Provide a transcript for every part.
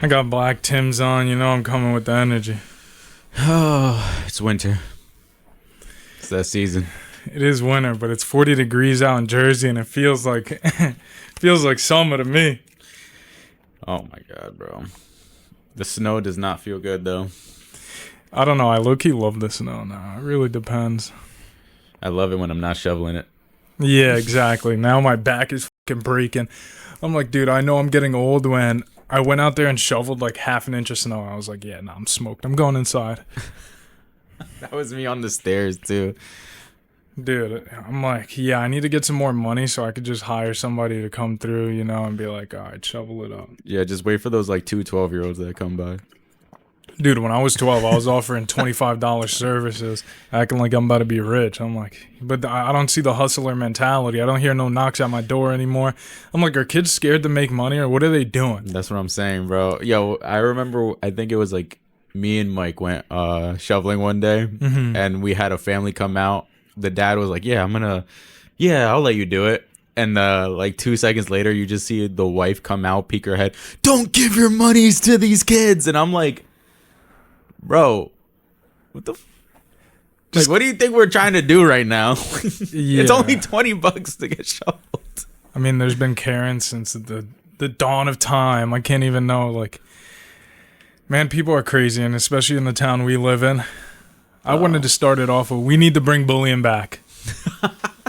I got black Tims on, I'm coming with the energy. Oh, it's winter. It's that season. It is winter, but it's 40 degrees out in Jersey and it feels like feels like summer to me. Oh my god, bro. The snow does not feel good though. I don't know, I low-key love the snow now. It really depends. I love it when I'm not shoveling it. Yeah, exactly. Now my back is fucking breaking. I'm like, dude, I know I'm getting old when I went out there and shoveled like half an inch of snow. I was like, yeah, I'm smoked. I'm going inside. That was me on the stairs too. Dude, I'm like, yeah, I need to get some more money so I could just hire somebody to come through, and be like, all right, shovel it up. Yeah, just wait for those like 12-year-olds that come by. Dude, when I was 12, I was offering $25 services, acting like I'm about to be rich. I'm like, but I don't see the hustler mentality. I don't hear no knocks at my door anymore. I'm like, are kids scared to make money or what are they doing? That's what I'm saying, bro. Yo, I remember, I think it was like me and Mike went shoveling one day, and we had a family come out. The dad was like, I'll let you do it. And like 2 seconds later, you just see the wife come out, peek her head, don't give your monies to these kids. And I'm like, bro, what the like, what do you think we're trying to do right now? Yeah. It's only $20 to get shoveled. I mean, there's been Karens since the dawn of time. I can't even know. Like, man, people are crazy, and especially in the town we live in. I wanted to start it off with, we need to bring bullying back.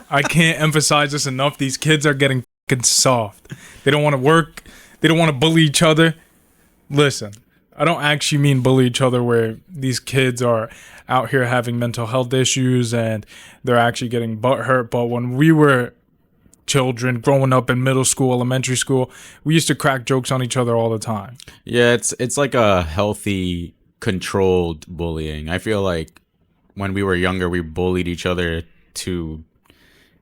I can't emphasize this enough. These kids are getting fucking soft. They don't want to work. They don't want to bully each other. Listen, I don't actually mean bully each other where these kids are out here having mental health issues and they're actually getting butt hurt. But when we were children growing up in middle school, elementary school, we used to crack jokes on each other all the time. Yeah, it's like a healthy, controlled bullying. I feel like when we were younger, we bullied each other to...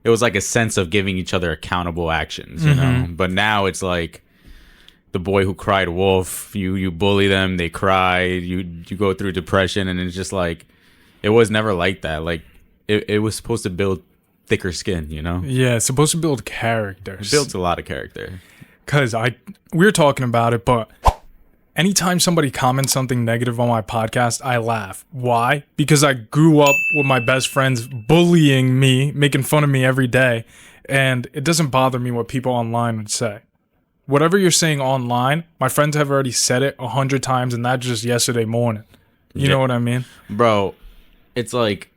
It was like a sense of giving each other accountable actions, you know? But now it's like the boy who cried wolf, you bully them, they cry, you go through depression, and it's just like, it was never like that. Like, it was supposed to build thicker skin, you know? Yeah, it's supposed to build characters. It builds a lot of character. Because we were talking about it, but anytime somebody comments something negative on my podcast, I laugh. Why? Because I grew up with my best friends bullying me, making fun of me every day, and it doesn't bother me what people online would say. Whatever you're saying online, my friends have already said it 100 times, and that's just yesterday morning. You know what I mean? Bro, it's like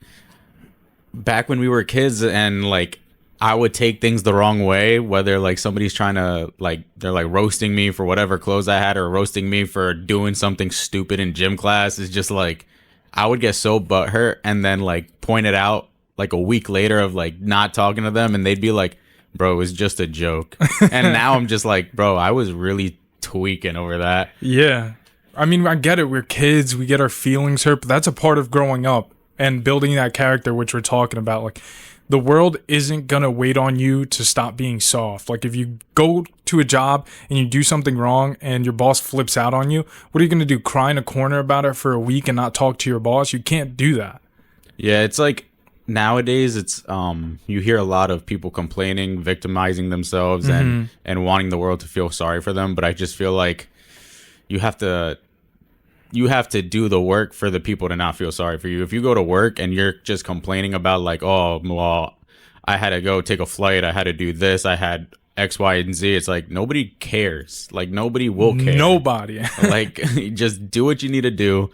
back when we were kids and like I would take things the wrong way, whether like somebody's trying to like, they're like roasting me for whatever clothes I had or roasting me for doing something stupid in gym class. It's just like, I would get so butthurt and then like point it out like a week later of like not talking to them, and they'd be like, bro, it was just a joke. And now I'm just like, bro, I was really tweaking over that. Yeah. I mean, I get it. We're kids. We get our feelings hurt, but that's a part of growing up and building that character, which we're talking about. Like, the world isn't going to wait on you to stop being soft. Like, if you go to a job and you do something wrong and your boss flips out on you, what are you going to do? Cry in a corner about it for a week and not talk to your boss? You can't do that. Yeah, it's like nowadays it's you hear a lot of people complaining, victimizing themselves and wanting the world to feel sorry for them, but I just feel like you have to do the work for the people to not feel sorry for you. If you go to work and you're just complaining about like, oh, well, I had to go take a flight, I had to do this, I had X, Y, and Z. It's like, nobody cares. Like, nobody will care. Nobody. Like, just do what you need to do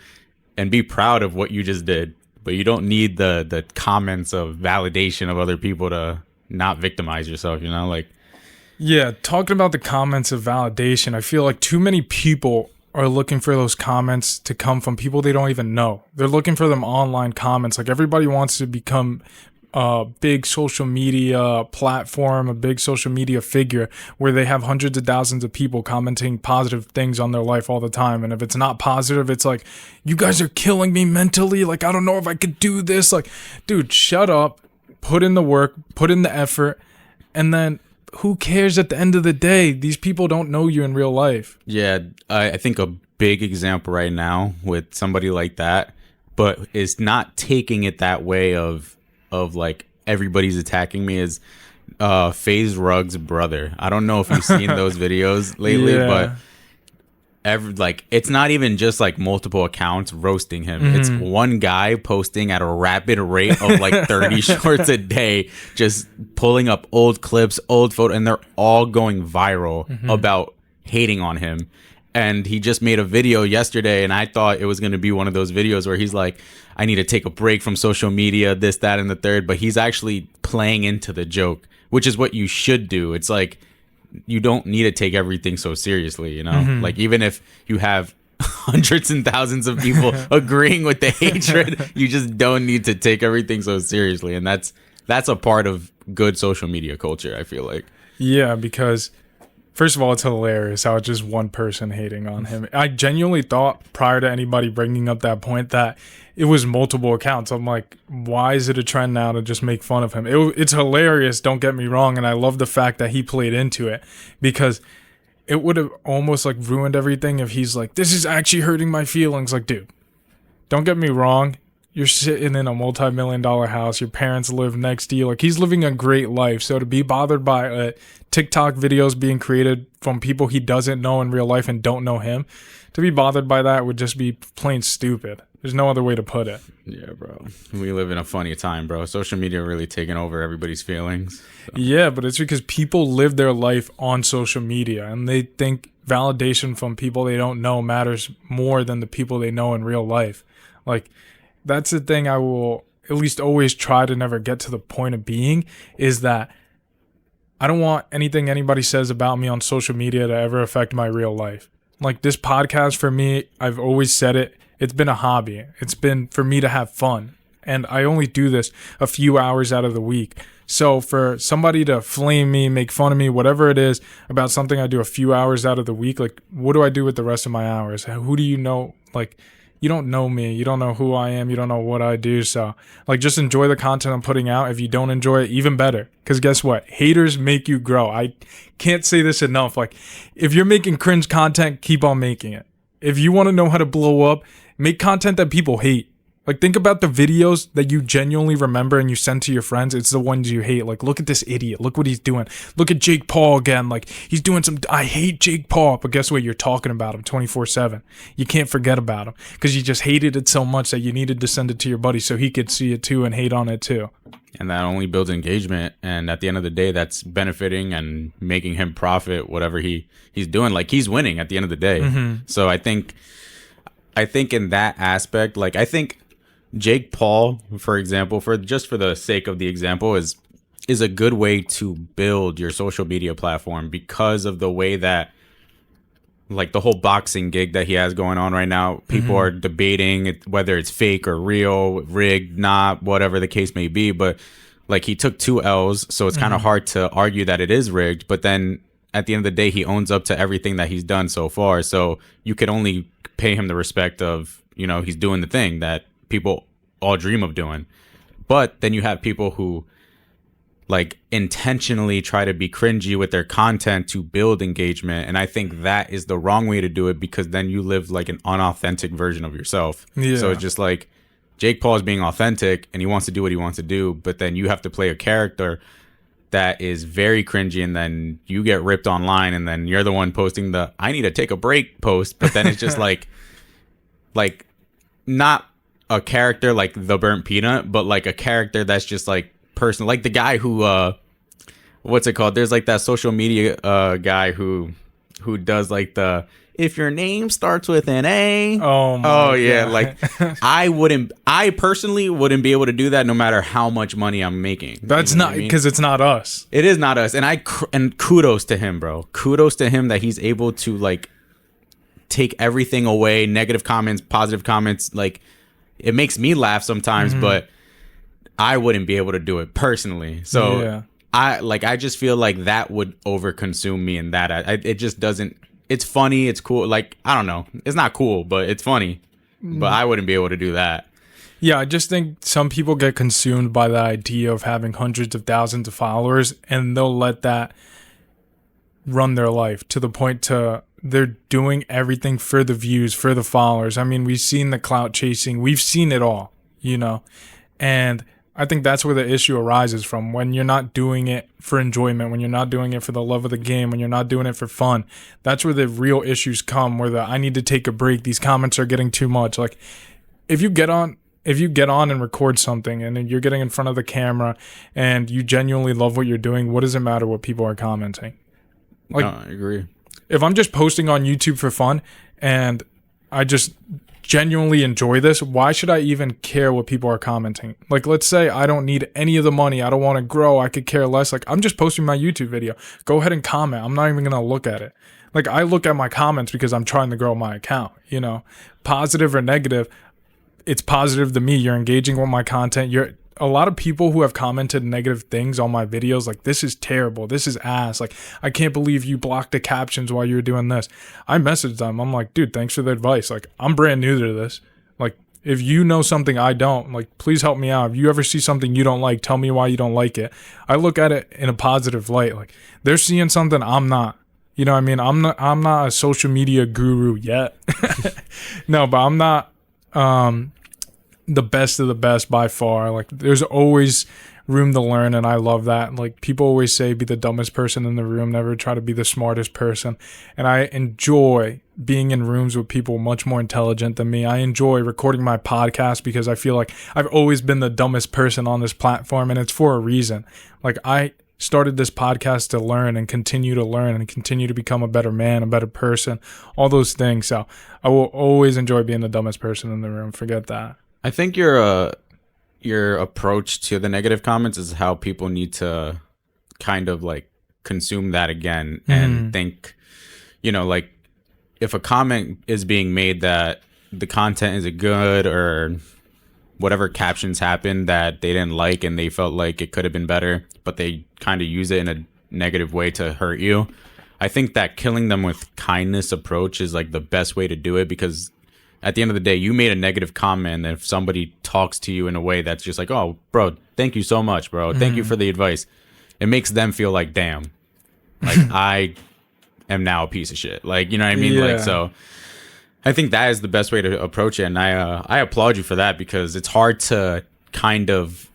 and be proud of what you just did. But you don't need the comments of validation of other people to not victimize yourself, you know? Like, yeah, talking about the comments of validation, I feel like too many people are looking for those comments to come from people they don't even know. They're looking for them online comments. Like, everybody wants to become a big social media platform, a big social media figure where they have hundreds of thousands of people commenting positive things on their life all the time. And if it's not positive, it's like, you guys are killing me mentally. Like, I don't know if I could do this. Like, dude, shut up, put in the work, put in the effort, and then who cares at the end of the day? These people don't know you in real life. yeah, I think a big example right now with somebody like that, but is not taking it that way of like everybody's attacking me, is FaZe Rug's brother. I don't know if you've seen those videos lately, Yeah. but it's not even just like multiple accounts roasting him. It's one guy posting at a rapid rate of like 30 shorts a day, just pulling up old clips, old photos, and they're all going viral about hating on him. And he just made a video yesterday, and I thought it was going to be one of those videos where he's like, I need to take a break from social media, this, that, and the third. But he's actually playing into the joke, which is what you should do. It's like, you don't need to take everything so seriously, you know? Like, even if you have hundreds and thousands of people agreeing with the hatred, you just don't need to take everything so seriously. And that's a part of good social media culture, I feel like. Yeah, because first of all, it's hilarious how it's just one person hating on him. I genuinely thought prior to anybody bringing up that point that it was multiple accounts. I'm like, why is it a trend now to just make fun of him? It's hilarious, don't get me wrong, and I love the fact that he played into it, because it would have almost like ruined everything if he's like, this is actually hurting my feelings. Like, dude, don't get me wrong. You're sitting in a multi-million-dollar house. Your parents live next to you. Like, he's living a great life. So to be bothered by TikTok videos being created from people he doesn't know in real life and don't know him, to be bothered by that would just be plain stupid. There's no other way to put it. Yeah, bro. We live in a funny time, bro. Social media really taking over everybody's feelings. So. Yeah, but it's because people live their life on social media, and they think validation from people they don't know matters more than the people they know in real life. Like, that's the thing I will at least always try to never get to the point of being, is that I don't want anything anybody says about me on social media to ever affect my real life. Like, this podcast, for me, I've always said it, it's been a hobby. It's been for me to have fun. And I only do this a few hours out of the week. So for somebody to flame me, make fun of me, whatever it is, about something I do a few hours out of the week, like, what do I do with the rest of my hours? Who do you know? Like, you don't know me. You don't know who I am. You don't know what I do. So, like, just enjoy the content I'm putting out. If you don't enjoy it, even better. Because guess what? Haters make you grow. I can't say this enough. Like, if you're making cringe content, keep on making it. If you want to know how to blow up, make content that people hate. Like, think about the videos that you genuinely remember and you send to your friends. It's the ones you hate. Like, look at this idiot. Look what he's doing. Look at Jake Paul again. Like, he's doing I hate Jake Paul. But guess what? You're talking about him 24/7. You can't forget about him because you just hated it so much that you needed to send it to your buddy so he could see it too and hate on it too. And that only builds engagement. And at the end of the day, that's benefiting and making him profit, whatever he's doing. Like, he's winning at the end of the day. So I think in that aspect, like, I think Jake Paul, for example, for the sake of the example, is a good way to build your social media platform, because of the way that, like, the whole boxing gig that he has going on right now, people are debating whether it's fake or real, rigged, not, whatever the case may be. But, like, he took 2 L's, so it's kind of hard to argue that it is rigged. But then at the end of the day, he owns up to everything that he's done so far. So you could only pay him the respect of, you know, he's doing the thing that people all dream of doing. But then you have people who, like, intentionally try to be cringy with their content to build engagement. And I think that is the wrong way to do it, because then you live like an unauthentic version of yourself. Yeah. So it's just like, Jake Paul is being authentic and he wants to do what he wants to do, but then you have to play a character that is very cringy, and then you get ripped online, and then you're the one posting the I need to take a break post. But then it's just like not a character like the burnt peanut, but like a character that's just like personal, like the guy who what's it called, there's like that social media guy who does like the if your name starts with an A. Oh yeah, God. Like I personally wouldn't be able to do that no matter how much money I'm making. That's not because it's not us. It is not us. And kudos to him, bro. Kudos to him that he's able to like take everything away, negative comments, positive comments. Like, it makes me laugh sometimes, but I wouldn't be able to do it personally. So yeah. I just feel like that would overconsume me, and that it just doesn't. It's funny. It's cool. Like, I don't know. It's not cool, but it's funny. But I wouldn't be able to do that. Yeah, I just think some people get consumed by the idea of having hundreds of thousands of followers, and they'll let that run their life to the point to they're doing everything for the views, for the followers. I mean, we've seen the clout chasing. We've seen it all, you know. And I think that's where the issue arises from. When you're not doing it for enjoyment, when you're not doing it for the love of the game, when you're not doing it for fun, that's where the real issues come, where I need to take a break. These comments are getting too much. Like, if you get on and record something and you're getting in front of the camera and you genuinely love what you're doing, what does it matter what people are commenting? Like, No, I agree. If I'm just posting on YouTube for fun and I just genuinely enjoy this, why should I even care what people are commenting? Like, let's say I don't need any of the money. I don't want to grow. I could care less. Like, I'm just posting my YouTube video. Go ahead and comment. I'm not even going to look at it. Like, I look at my comments because I'm trying to grow my account, you know, positive or negative. It's positive to me. You're engaging with my content. A lot of people who have commented negative things on my videos, like, this is terrible, this is ass, like, I can't believe you blocked the captions while you were doing this. I messaged them. I'm like, dude, thanks for the advice. Like, I'm brand new to this. Like, if you know something I don't, like, please help me out. If you ever see something you don't like, tell me why you don't like it. I look at it in a positive light. Like, they're seeing something I'm not. You know what I mean? I'm not a social media guru yet. No, but I'm not the best of the best by far. Like, there's always room to learn, and I love that. Like, people always say, be the dumbest person in the room, never try to be the smartest person. And I enjoy being in rooms with people much more intelligent than me. I enjoy recording my podcast because I feel like I've always been the dumbest person on this platform, and it's for a reason. Like, I started this podcast to learn and continue to learn and continue to become a better man, a better person, all those things. So I will always enjoy being the dumbest person in the room. Forget that. I think your approach to the negative comments is how people need to kind of like consume that again and think, you know, like, if a comment is being made that the content isn't good or whatever captions happened that they didn't like and they felt like it could have been better, but they kind of use it in a negative way to hurt you. I think that killing them with kindness approach is like the best way to do it, because at the end of the day, you made a negative comment, and if somebody talks to you in a way that's just like, oh, bro, thank you so much, bro. Thank you for the advice. It makes them feel like, damn, like, I am now a piece of shit. Like, you know what I mean? Yeah. Like, so I think that is the best way to approach it. And I applaud you for that, because it's hard to kind of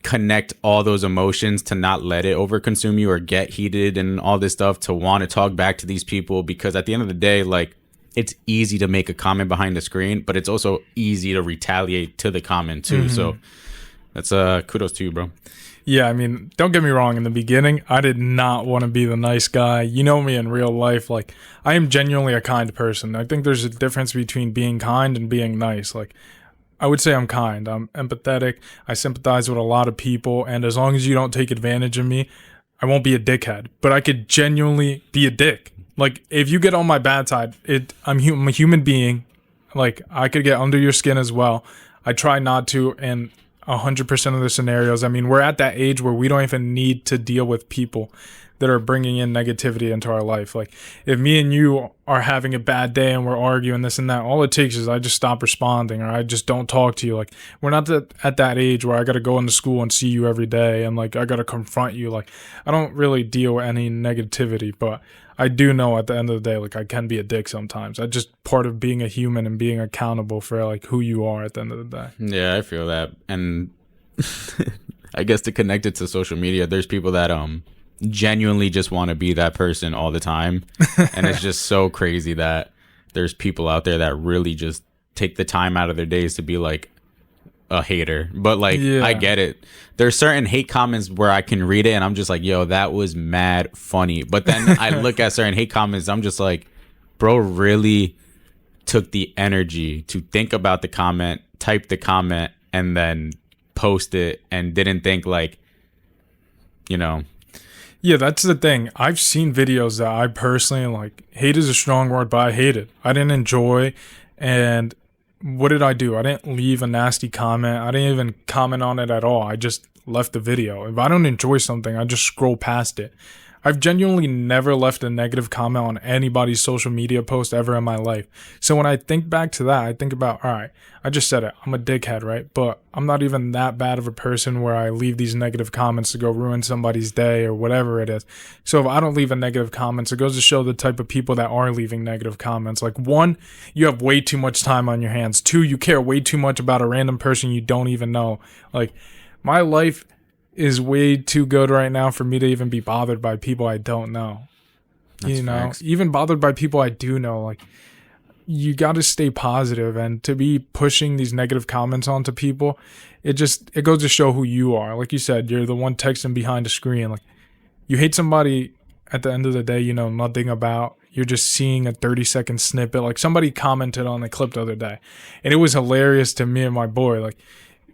connect all those emotions, to not let it overconsume you or get heated and all this stuff, to want to talk back to these people, because at the end of the day, like, it's easy to make a comment behind the screen, but it's also easy to retaliate to the comment too. So that's kudos to you, bro. Yeah, I mean, don't get me wrong. In the beginning, I did not want to be the nice guy. You know me in real life. Like, I am genuinely a kind person. I think there's a difference between being kind and being nice. Like, I would say I'm kind. I'm empathetic. I sympathize with a lot of people. And as long as you don't take advantage of me, I won't be a dickhead. But I could genuinely be a dick. Like, if you get on my bad side, I'm a human being. Like, I could get under your skin as well. I try not to, and 100% of the scenarios. I mean, we're at that age where we don't even need to deal with people that are bringing in negativity into our life. Like, if me and you are having a bad day and we're arguing this and that, all it takes is I just stop responding, or I just don't talk to you. Like, we're not at that age where I got to go into school and see you every day and, like, I got to confront you. Like, I don't really deal with any negativity, but I do know at the end of the day, like, I can be a dick sometimes. That's just part of being a human and being accountable for, like, who you are at the end of the day. Yeah, I feel that. And I guess to connect it to social media, there's people that genuinely just want to be that person all the time. And it's just so crazy that there's people out there that really just take the time out of their days to be like a hater. But like, yeah. I get it. There's certain hate comments where I can read it and I'm just like, yo, that was mad funny. But then I look at certain hate comments, I'm just like, bro really took the energy to think about the comment, type the comment, and then post it, and didn't think, like, you know. Yeah, that's the thing. I've seen videos that I personally, like, hate is a strong word, but I hated. I didn't enjoy. And what did I do? I didn't leave a nasty comment. I didn't even comment on it at all. I just left the video. If I don't enjoy something, I just scroll past it. I've genuinely never left a negative comment on anybody's social media post ever in my life. So when I think back to that, I think about, all right, I just said it. I'm a dickhead, right? But I'm not even that bad of a person where I leave these negative comments to go ruin somebody's day or whatever it is. So if I don't leave a negative comment, it goes to show the type of people that are leaving negative comments. Like, one, you have way too much time on your hands. Two, you care way too much about a random person you don't even know. Like, My life is way too good right now for me to even be bothered by people I don't know. That's You know, facts. even bothered by people I do know. Like, you got to stay positive, and to be pushing these negative comments onto people, it goes to show who you are. Like you said, you're the one texting behind a screen. Like, you hate somebody at the end of the day you know nothing about. You're just seeing a 30-second snippet. Like, somebody commented on the clip the other day, and it was hilarious to me and my boy. Like,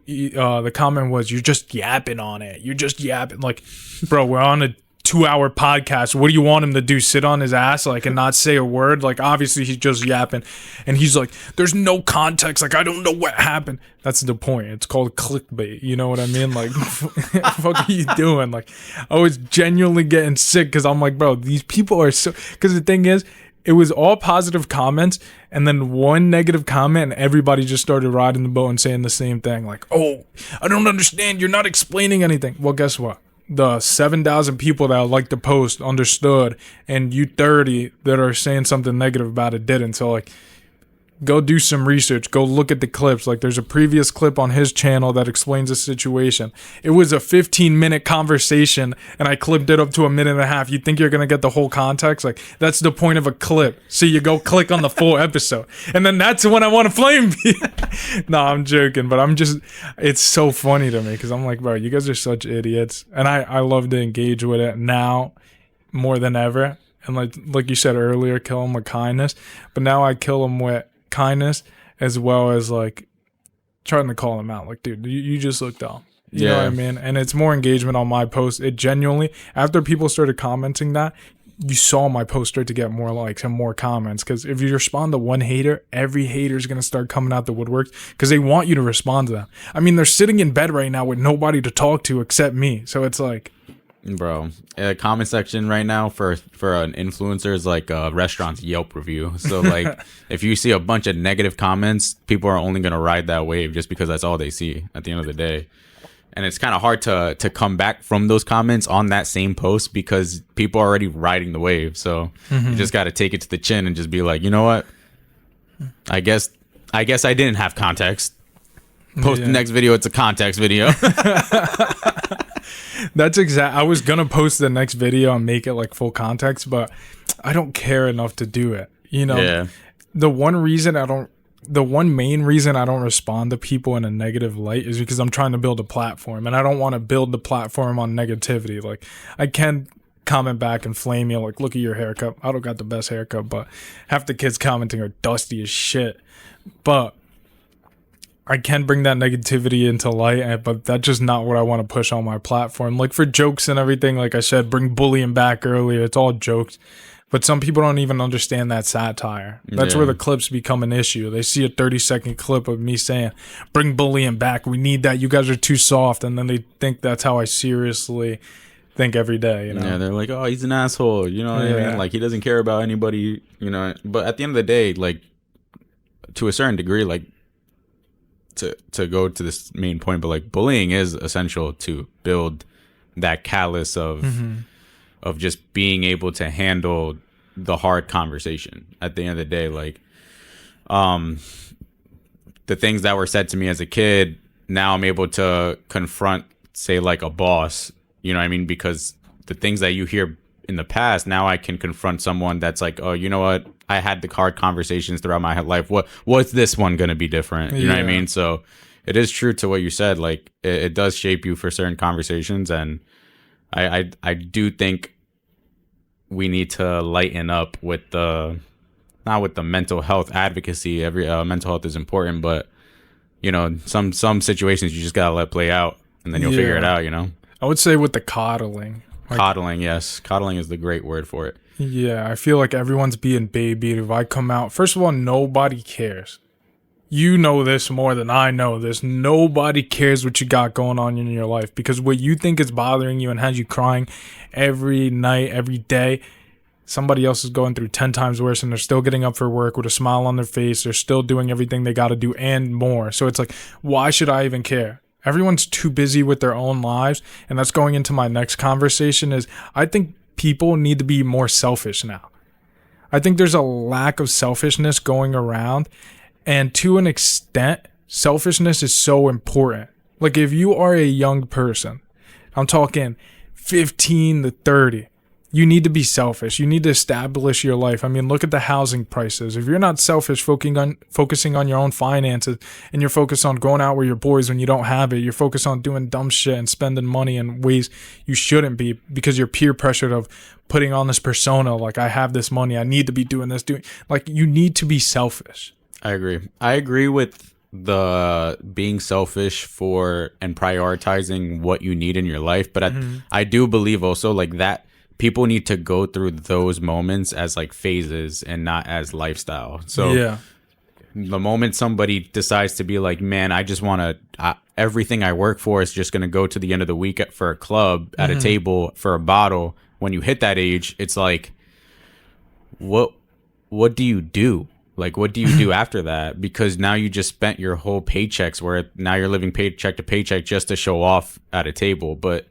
the comment was, "You're just yapping on it. You're just yapping." Like, bro, we're on a 2-hour podcast. What do you want him to do? Sit on his ass like and not say a word? Like, obviously he's just yapping, and he's like, "There's no context. Like, I don't know what happened." That's the point. It's called clickbait. You know what I mean? Like, what are you doing? Like, I was genuinely getting sick because I'm like, bro, these people are so. Because the thing is, it was all positive comments, and then one negative comment, and everybody just started riding the boat and saying the same thing. Like, "Oh, I don't understand. You're not explaining anything." Well, guess what? The 7,000 people that like the post understood, and you 30 that are saying something negative about it didn't. So, like, go do some research. Go look at the clips. Like, there's a previous clip on his channel that explains the situation. It was a 15-minute conversation, and I clipped it up to a minute and a half. You think you're going to get the whole context? Like, that's the point of a clip. So you go click on the full episode. And then that's when I want to flame you. No, I'm joking. But it's so funny to me because I'm like, bro, you guys are such idiots. And I love to engage with it now more than ever. And like you said earlier, kill them with kindness. But now I kill them with kindness as well as like trying to call them out. Like, dude, you just look dumb. You know what I mean? And it's more engagement on my post. It genuinely, after people started commenting that, you saw my post start to get more likes and more comments. Because if you respond to one hater, every hater is going to start coming out the woodworks because they want you to respond to them. I mean, they're sitting in bed right now with nobody to talk to except me. So it's like, bro, comment section right now for an influencer is like a restaurant's Yelp review. So like, if you see a bunch of negative comments, people are only gonna ride that wave just because that's all they see at the end of the day. And it's kind of hard to come back from those comments on that same post because people are already riding the wave. So you just got to take it to the chin and just be like, you know what? I guess I didn't have context. Post the next video. It's a context video. That's I was gonna post the next video and make it like full context, but I don't care enough to do it. You know, the one main reason I don't respond to people in a negative light is because I'm trying to build a platform, and I don't want to build the platform on negativity. Like, I can comment back and flame you, like, "Look at your haircut. I don't got the best haircut," but half the kids commenting are dusty as shit. But I can bring that negativity into light, but that's just not what I want to push on my platform. Like, for jokes and everything, like I said, bring bullying back earlier. It's all jokes. But some people don't even understand that satire. That's where the clips become an issue. They see a 30-second clip of me saying, "Bring bullying back. We need that. You guys are too soft." And then they think that's how I seriously think every day, you know? Yeah, they're like, "Oh, he's an asshole." You know what I mean? Like, he doesn't care about anybody, you know? But at the end of the day, like, to a certain degree, like, to go to this main point, but like, bullying is essential to build that callus of just being able to handle the hard conversation. At the end of the day, like, the things that were said to me as a kid, now I'm able to confront, say, like a boss, you know what I mean? Because the things that you hear in the past, now I can confront someone that's like, "Oh, you know what? I had the hard conversations throughout my life. What's this one going to be different?" You know what I mean? So it is true to what you said. Like, it does shape you for certain conversations. And I do think we need to lighten up with not with the mental health advocacy. Every mental health is important, but, you know, some situations you just got to let play out, and then you'll figure it out, you know? I would say with the coddling. Like, coddling, yes. Coddling is the great word for it. Yeah, I feel like everyone's being babied. If I come out, first of all, nobody cares. You know this more than I know this. Nobody cares what you got going on in your life, because what you think is bothering you and has you crying every night, every day, somebody else is going through 10 times worse, and they're still getting up for work with a smile on their face. They're still doing everything they got to do and more. So it's like, why should I even care? Everyone's too busy with their own lives. And that's going into my next conversation is, I think people need to be more selfish now. I think there's a lack of selfishness going around. And to an extent, selfishness is so important. Like if you are a young person, I'm talking 15 to 30, you need to be selfish. You need to establish your life. I mean, look at the housing prices. If you're not selfish, focusing on your own finances, and you're focused on going out with your boys when you don't have it, you're focused on doing dumb shit and spending money in ways you shouldn't be because you're peer pressured of putting on this persona. Like, I have this money, I need to be doing this, like, you need to be selfish. I agree with the being selfish for and prioritizing what you need in your life, but I do believe also like that people need to go through those moments as like phases and not as lifestyle. So Yeah. the moment somebody decides to be like, man, I just want to everything I work for is just going to go to the end of the week for a club, at a table, for a bottle. When you hit that age, it's like, what do you do? Like, what do you do after that? Because now you just spent your whole paychecks where now you're living paycheck to paycheck just to show off at a table. But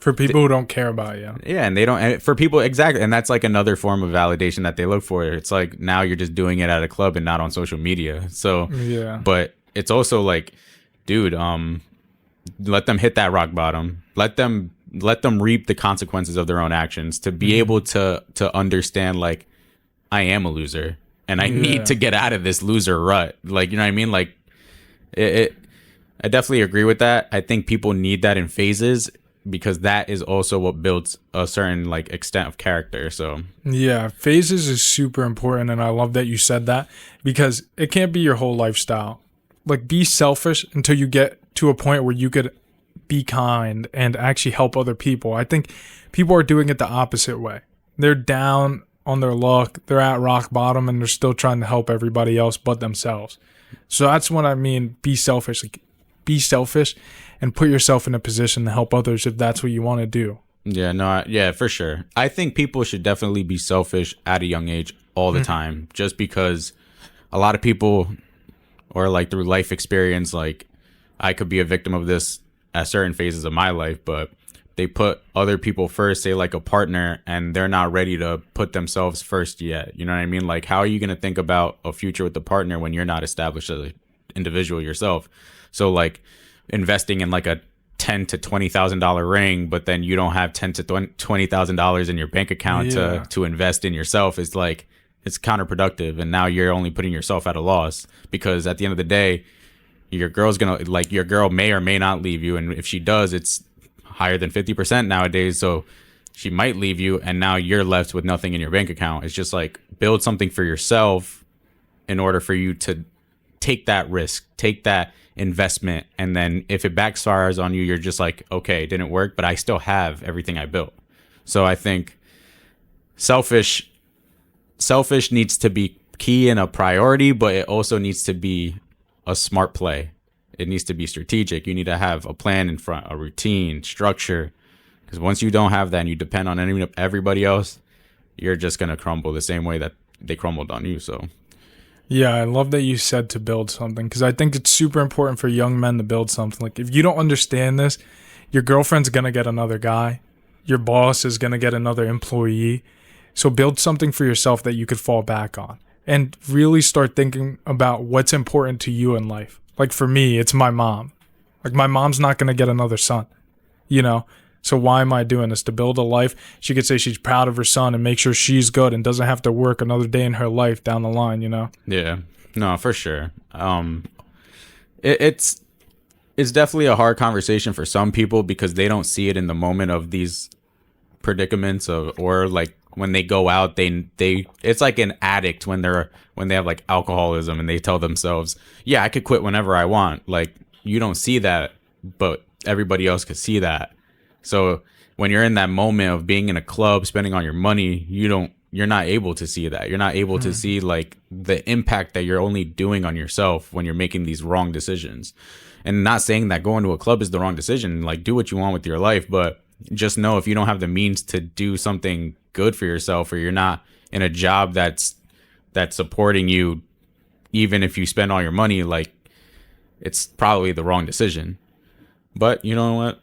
For people who don't care about you. yeah, and they don't, and for people, exactly. And that's like another form of validation that they look for. It's like now you're just doing it at a club and not on social media. So, Yeah. but it's also like, dude, let them hit that rock bottom. Let them reap the consequences of their own actions to be able to understand, like, I am a loser and I need to get out of this loser rut. Like, you know what I mean? Like, I definitely agree with that. I think people need that in phases because that is also what builds a certain like extent of character. So Yeah, phases is super important, and I love that you said that because it can't be your whole lifestyle. Like, be selfish until you get to a point where you could be kind and actually help other people. I think people are doing it the opposite way. They're down on their luck, they're at rock bottom, and they're still trying to help everybody else but themselves. So that's what I mean, be selfish. Like, be selfish and put yourself in a position to help others if that's what you want to do. yeah, no, yeah, for sure. I think people should definitely be selfish at a young age all the time, just because a lot of people, or like through life experience, like I could be a victim of this at certain phases of my life, but they put other people first, say like a partner, and they're not ready to put themselves first yet. You know what I mean? Like, how are you going to think about a future with the partner when you're not established as an individual yourself? So like investing in like a $10,000 to $20,000 ring, but then you don't have $10,000 to $20,000 in your bank account to invest in yourself, is like, it's counterproductive. And now you're only putting yourself at a loss, because at the end of the day, your girl may or may not leave you. And if she does, it's higher than 50% nowadays. So she might leave you, and now you're left with nothing in your bank account. It's just like, build something for yourself in order for you to take that risk, take that investment. And then if it backfires on you, you're just like, okay, it didn't work, but I still have everything I built. So I think selfish needs to be key and a priority, but it also needs to be a smart play. It needs to be strategic. You need to have a plan in front, a routine, structure. Because once you don't have that and you depend on everybody else, you're just going to crumble the same way that they crumbled on you. So Yeah, I love that you said to build something, because I think it's super important for young men to build something. Like, if you don't understand this, your girlfriend's going to get another guy. Your boss is going to get another employee. So build something for yourself that you could fall back on, and really start thinking about what's important to you in life. Like, for me, it's my mom. Like, my mom's not going to get another son, you know? So why am I doing this? To build a life. She could say she's proud of her son and make sure she's good and doesn't have to work another day in her life down the line, you know? yeah, no, for sure. It's definitely a hard conversation for some people because they don't see it in the moment of these predicaments or like when they go out, they it's like an addict when they have like alcoholism and they tell themselves, yeah, I could quit whenever I want. Like, you don't see that, but everybody else could see that. So when you're in that moment of being in a club, spending all your money, you're not able to see that. You're not able to see like the impact that you're only doing on yourself when you're making these wrong decisions. And not saying that going to a club is the wrong decision. Like, do what you want with your life, but just know if you don't have the means to do something good for yourself, or you're not in a job that's supporting you, even if you spend all your money, like, it's probably the wrong decision. But you know what?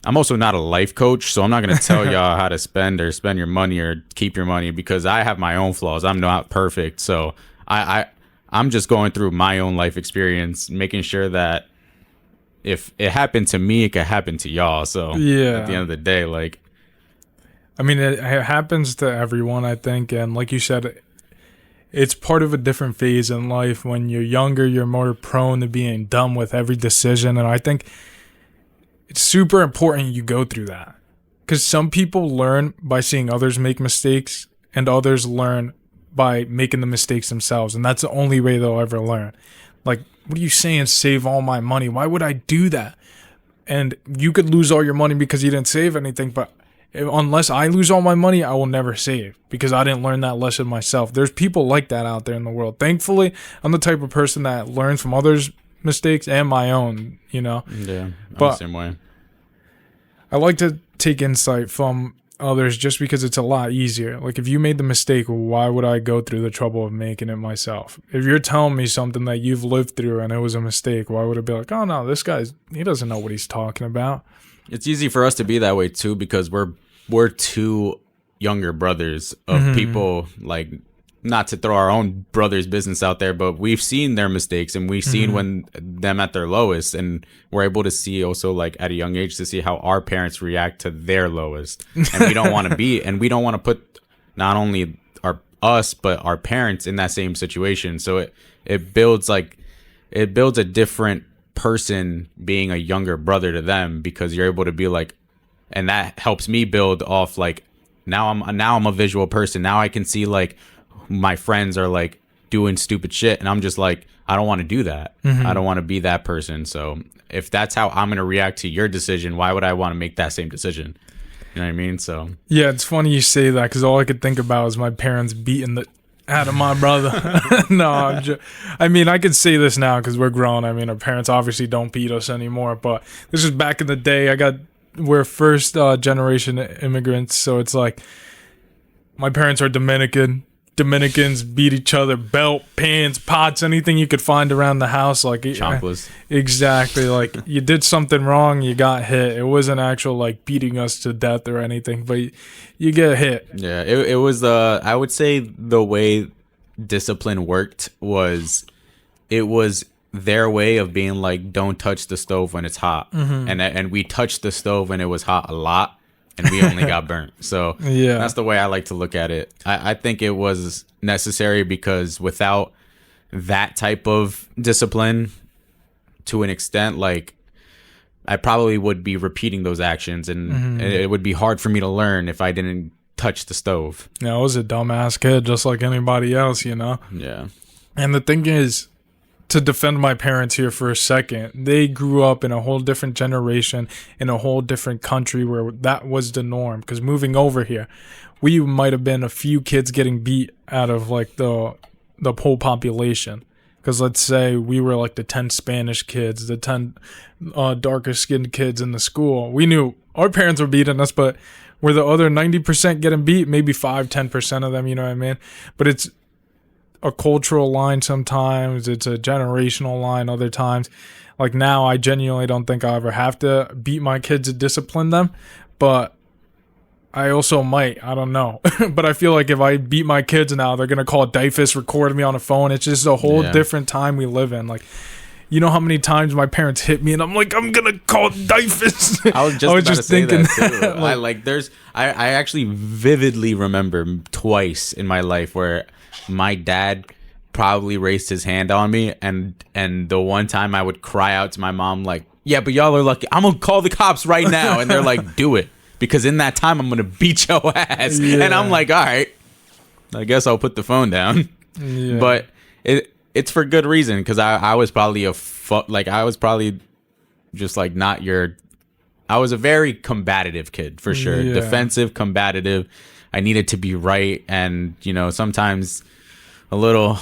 I'm also not a life coach, so I'm not going to tell y'all how to spend your money or keep your money, because I have my own flaws. I'm not perfect. So I'm just going through my own life experience, making sure that if it happened to me, it could happen to y'all. So Yeah. at the end of the day, like, I mean, it happens to everyone, I think. And like you said, it's part of a different phase in life. When you're younger, you're more prone to being dumb with every decision. And I think it's super important you go through that. Because some people learn by seeing others make mistakes, and others learn by making the mistakes themselves. And that's the only way they'll ever learn. Like, what are you saying, save all my money? Why would I do that? And you could lose all your money because you didn't save anything, but unless I lose all my money, I will never save because I didn't learn that lesson myself. There's people like that out there in the world. Thankfully, I'm the type of person that learns from others' mistakes and my own, you know? Yeah, I'm but the same way. I like to take insight from others just because it's a lot easier. Like, if you made the mistake, why would I go through the trouble of making it myself? If you're telling me something that you've lived through and it was a mistake, why would it be like, oh no, this guy's, he doesn't know what he's talking about? It's easy for us to be that way too because we're two younger brothers of people, like, not to throw our own brother's business out there, but we've seen their mistakes and we've seen when them at their lowest, and we're able to see also, like, at a young age, to see how our parents react to their lowest. And we don't want to put not only us but our parents in that same situation. So it builds a different person being a younger brother to them, because you're able to be like, and that helps me build off, like, now I'm a visual person. Now I can see, like, my friends are, like, doing stupid shit, and I'm just like, I don't want to do that. I don't want to be that person. So if that's how I'm going to react to your decision, why would I want to make that same decision? You know what I mean? So yeah, it's funny you say that because all I could think about is my parents beating the out of my brother. No, I mean, I could say this now because we're grown. I mean, our parents obviously don't beat us anymore, but this is back in the day. We're first generation immigrants, so it's like my parents are Dominican. Dominicans beat each other, belt, pans, pots, anything you could find around the house. Like, Chanclas. Exactly. Like, you did something wrong, you got hit. It wasn't actual, like, beating us to death or anything, but you get hit. Yeah, it was, I would say the way discipline worked was, it was their way of being like, don't touch the stove when it's hot. And we touched the stove when it was hot a lot, and we only got burnt. So Yeah. that's the way I like to look at it. I think it was necessary because without that type of discipline, to an extent, like, I probably would be repeating those actions, and it would be hard for me to learn if I didn't touch the stove. Yeah, I was a dumbass kid just like anybody else, you know? Yeah. And the thing is, to defend my parents here for a second, they grew up in a whole different generation, in a whole different country where that was the norm. Because moving over here, we might have been a few kids getting beat out of, like, the whole population. Because let's say we were like the 10 Spanish kids, the 10 darker skinned kids in the school. We knew our parents were beating us, but were the other 90% getting beat? Maybe 5-10% of them, you know what I mean? But it's a cultural line sometimes. It's a generational line other times. Like, now, I genuinely don't think I'll ever have to beat my kids to discipline them. But I also might. I don't know. But I feel like if I beat my kids now, they're going to call DYFUS, record me on a phone. It's just a whole different time we live in. Like, you know how many times my parents hit me and I'm like, I'm going to call DYFUS. I was just thinking that too. I actually vividly remember twice in my life where my dad probably raised his hand on me, and the one time I would cry out to my mom, like, yeah, but y'all are lucky. I'm gonna call the cops right now. And they're like, do it, because in that time I'm gonna beat your ass. Yeah. And I'm like, all right, I guess I'll put the phone down. Yeah. But it's for good reason, because I was probably I was probably just like not your. I was a very combative kid, for sure. Yeah. Defensive, combative. I needed to be right, and, you know, sometimes a little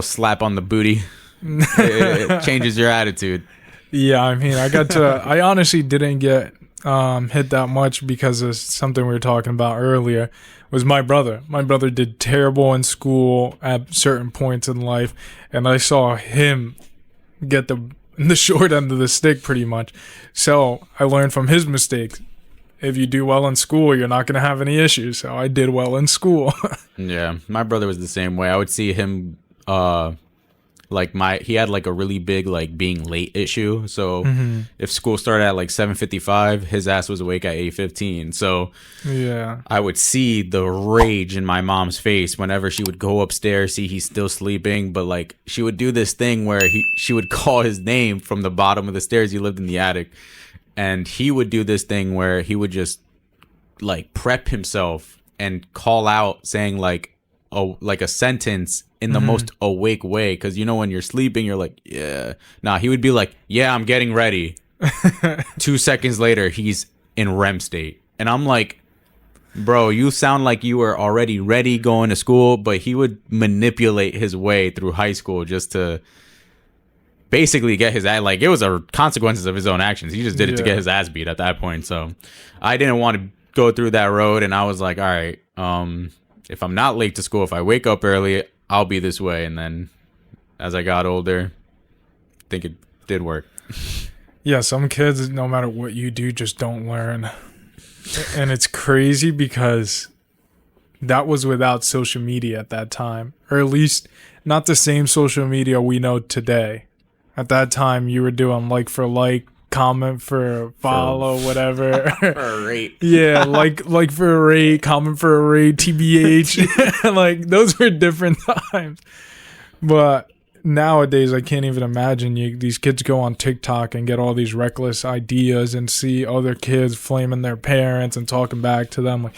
slap on the booty it changes your attitude. Yeah, I mean, I honestly didn't get hit that much because of something we were talking about earlier. Was my brother. My brother did terrible in school at certain points in life, and I saw him get the short end of the stick pretty much. So I learned from his mistakes. If you do well in school, you're not going to have any issues. So I did well in school. Yeah, my brother was the same way. I would see him like he had like a really big like being late issue. So if school started at like 7:55, his ass was awake at 8:15. So Yeah. I would see the rage in my mom's face whenever she would go upstairs, see he's still sleeping, but like she would do this thing where she would call his name from the bottom of the stairs. He lived in the attic, and he would do this thing where he would just like prep himself and call out saying like a sentence in the most awake way, because you know when you're sleeping you're like, yeah, nah, he would be like, yeah, I'm getting ready. 2 seconds later he's in REM state, and I'm like, bro, you sound like you were already ready going to school. But he would manipulate his way through high school just to basically get his ass, like, it was a consequences of his own actions. He just did it to get his ass beat at that point. So I didn't want to go through that road, and I was like, all right, if I'm not late to school, if I wake up early, I'll be this way. And then as I got older, I think it did work. Yeah, some kids, no matter what you do, just don't learn. And it's crazy because that was without social media at that time, or at least not the same social media we know today. At that time, you were doing like for like, comment for follow, whatever. For a rate. Yeah, like for a rate, comment for a rate, TBH. Like, those were different times. But nowadays, I can't even imagine these kids go on TikTok and get all these reckless ideas and see other kids flaming their parents and talking back to them. Like,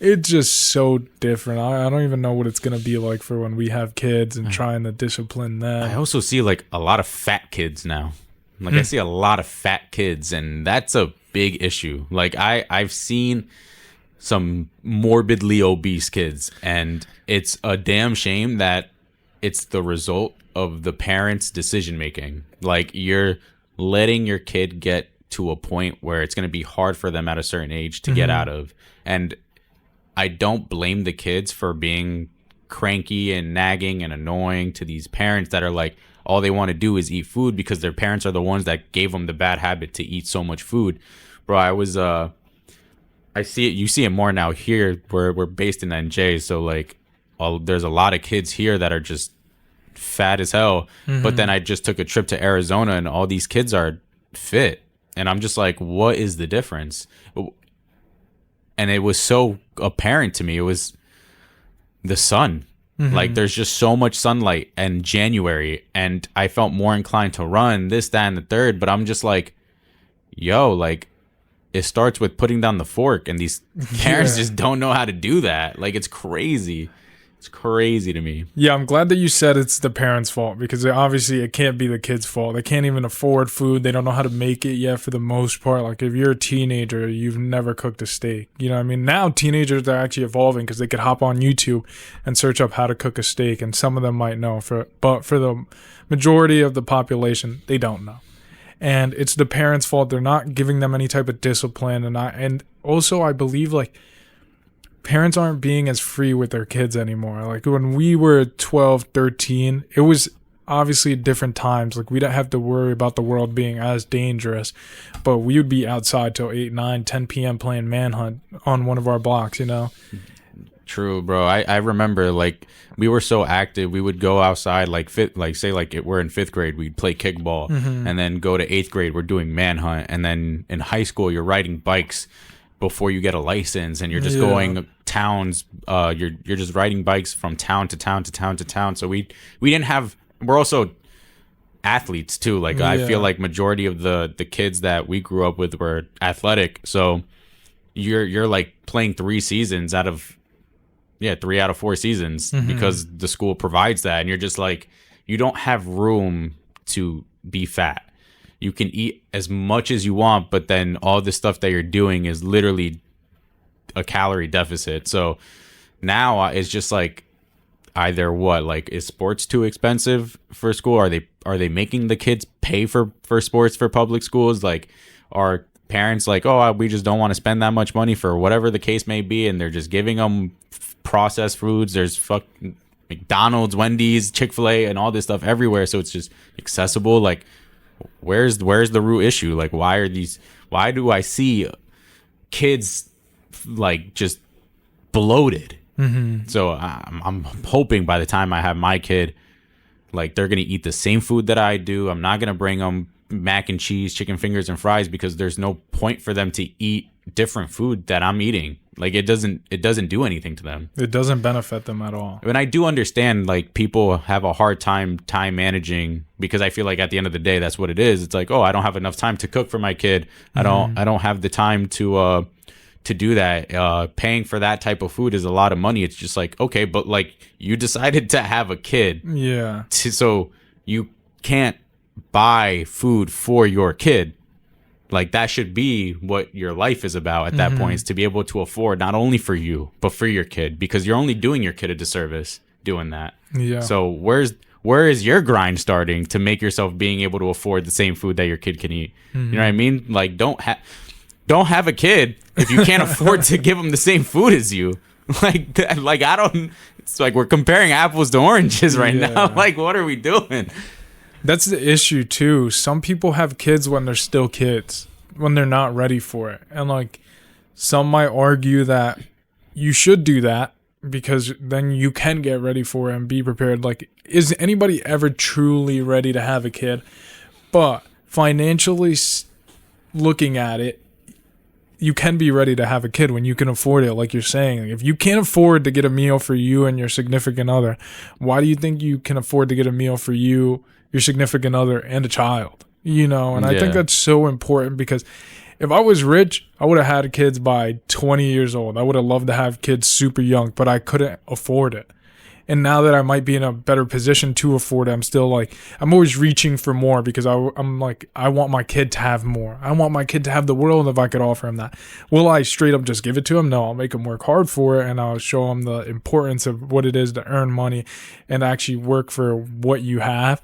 it's just so different. I don't even know what it's going to be like for when we have kids and trying to discipline them. I also see like a lot of fat kids now. Like I see a lot of fat kids, and that's a big issue. Like I've seen some morbidly obese kids, and it's a damn shame that it's the result of the parents' decision making. Like, you're letting your kid get to a point where it's going to be hard for them at a certain age to get out of. And I don't blame the kids for being cranky and nagging and annoying to these parents that are like, all they want to do is eat food because their parents are the ones that gave them the bad habit to eat so much food. Bro, I see it. You see it more now here where we're based in NJ. So like, there's a lot of kids here that are just fat as hell. But then I just took a trip to Arizona, and all these kids are fit. And I'm just like, what is the difference? And it was so apparent to me. It was the sun. Like, there's just so much sunlight in January, and I felt more inclined to run, this, that, and the third. But I'm just like, yo, like, it starts with putting down the fork, and these parents just don't know how to do that. Like, it's crazy. It's crazy to me. Yeah, I'm glad that you said it's the parents' fault, because obviously it can't be the kids' fault. They can't even afford food. They don't know how to make it yet for the most part. Like, if you're a teenager, you've never cooked a steak. You know what I mean? Now teenagers are actually evolving because they could hop on YouTube and search up how to cook a steak, and some of them might know. But for the majority of the population, they don't know. And it's the parents' fault. They're not giving them any type of discipline. And also, I believe, like, parents aren't being as free with their kids anymore. Like, when we were 12, 13, it was obviously different times. Like, we don't have to worry about the world being as dangerous, but we would be outside till 8, 9, 10 p.m. playing Manhunt on one of our blocks, you know? True, bro. I remember, like, we were so active. We would go outside, like, we're in 5th grade, we'd play kickball, and then go to 8th grade, we're doing Manhunt, and then in high school, you're riding bikes before you get a license, and you're just going towns. You're just riding bikes from town to town to town to town. So we didn't have. We're also athletes too. Like, I feel like majority of the kids that we grew up with were athletic. So you're like playing 3 seasons out of 3 out of 4 seasons because the school provides that, and you're just like, you don't have room to be fat. You can eat as much as you want, but then all the stuff that you're doing is literally a calorie deficit. So now it's just like, either what, like, is sports too expensive for school? Are they making the kids pay for sports for public schools? Like, are parents like, oh, we just don't want to spend that much money for whatever the case may be, and they're just giving them processed foods? There's McDonald's, Wendy's, Chick-fil-A, and all this stuff everywhere, so it's just accessible. Like, where's the root issue? Like, why do I see kids like just bloated? So I'm hoping by the time I have my kid, Like, they're going to eat the same food that I do. I'm not going to bring them mac and cheese, chicken fingers, and fries, because there's no point for them to eat different food that I'm eating. Like, it doesn't do anything to them. It doesn't benefit them at all. And I do understand, like, people have a hard time managing, because I feel like at the end of the day, that's what it is. It's like, oh, I don't have enough time to cook for my kid. I don't have the time to do that. Paying for that type of food is a lot of money. It's just like, okay, but like, you decided to have a kid. Yeah. So you can't buy food for your kid. Like, that should be what your life is about at that point, is to be able to afford not only for you, but for your kid, because you're only doing your kid a disservice doing that. Yeah. So where is your grind starting to make yourself being able to afford the same food that your kid can eat? You know what I mean? Like, don't have a kid if you can't afford to give them the same food as you. Like I don't. It's like we're comparing apples to oranges right now. Like, what are we doing? That's the issue too. Some people have kids when they're still kids, when they're not ready for it. And like, some might argue that you should do that because then you can get ready for it and be prepared. Like, is anybody ever truly ready to have a kid? But financially looking at it, you can be ready to have a kid when you can afford it, like you're saying. If you can't afford to get a meal for you and your significant other, why do you think you can afford to get a meal for you, your significant other, and a child? You know, and I think that's so important, because if I was rich, I would have had kids by 20 years old. I would have loved to have kids super young, but I couldn't afford it. And now that I might be in a better position to afford it, I'm still like, I'm always reaching for more, because I'm like, I want my kid to have more. I want my kid to have the world if I could offer him that. Will I straight up just give it to him? No, I'll make him work hard for it, and I'll show him the importance of what it is to earn money and actually work for what you have.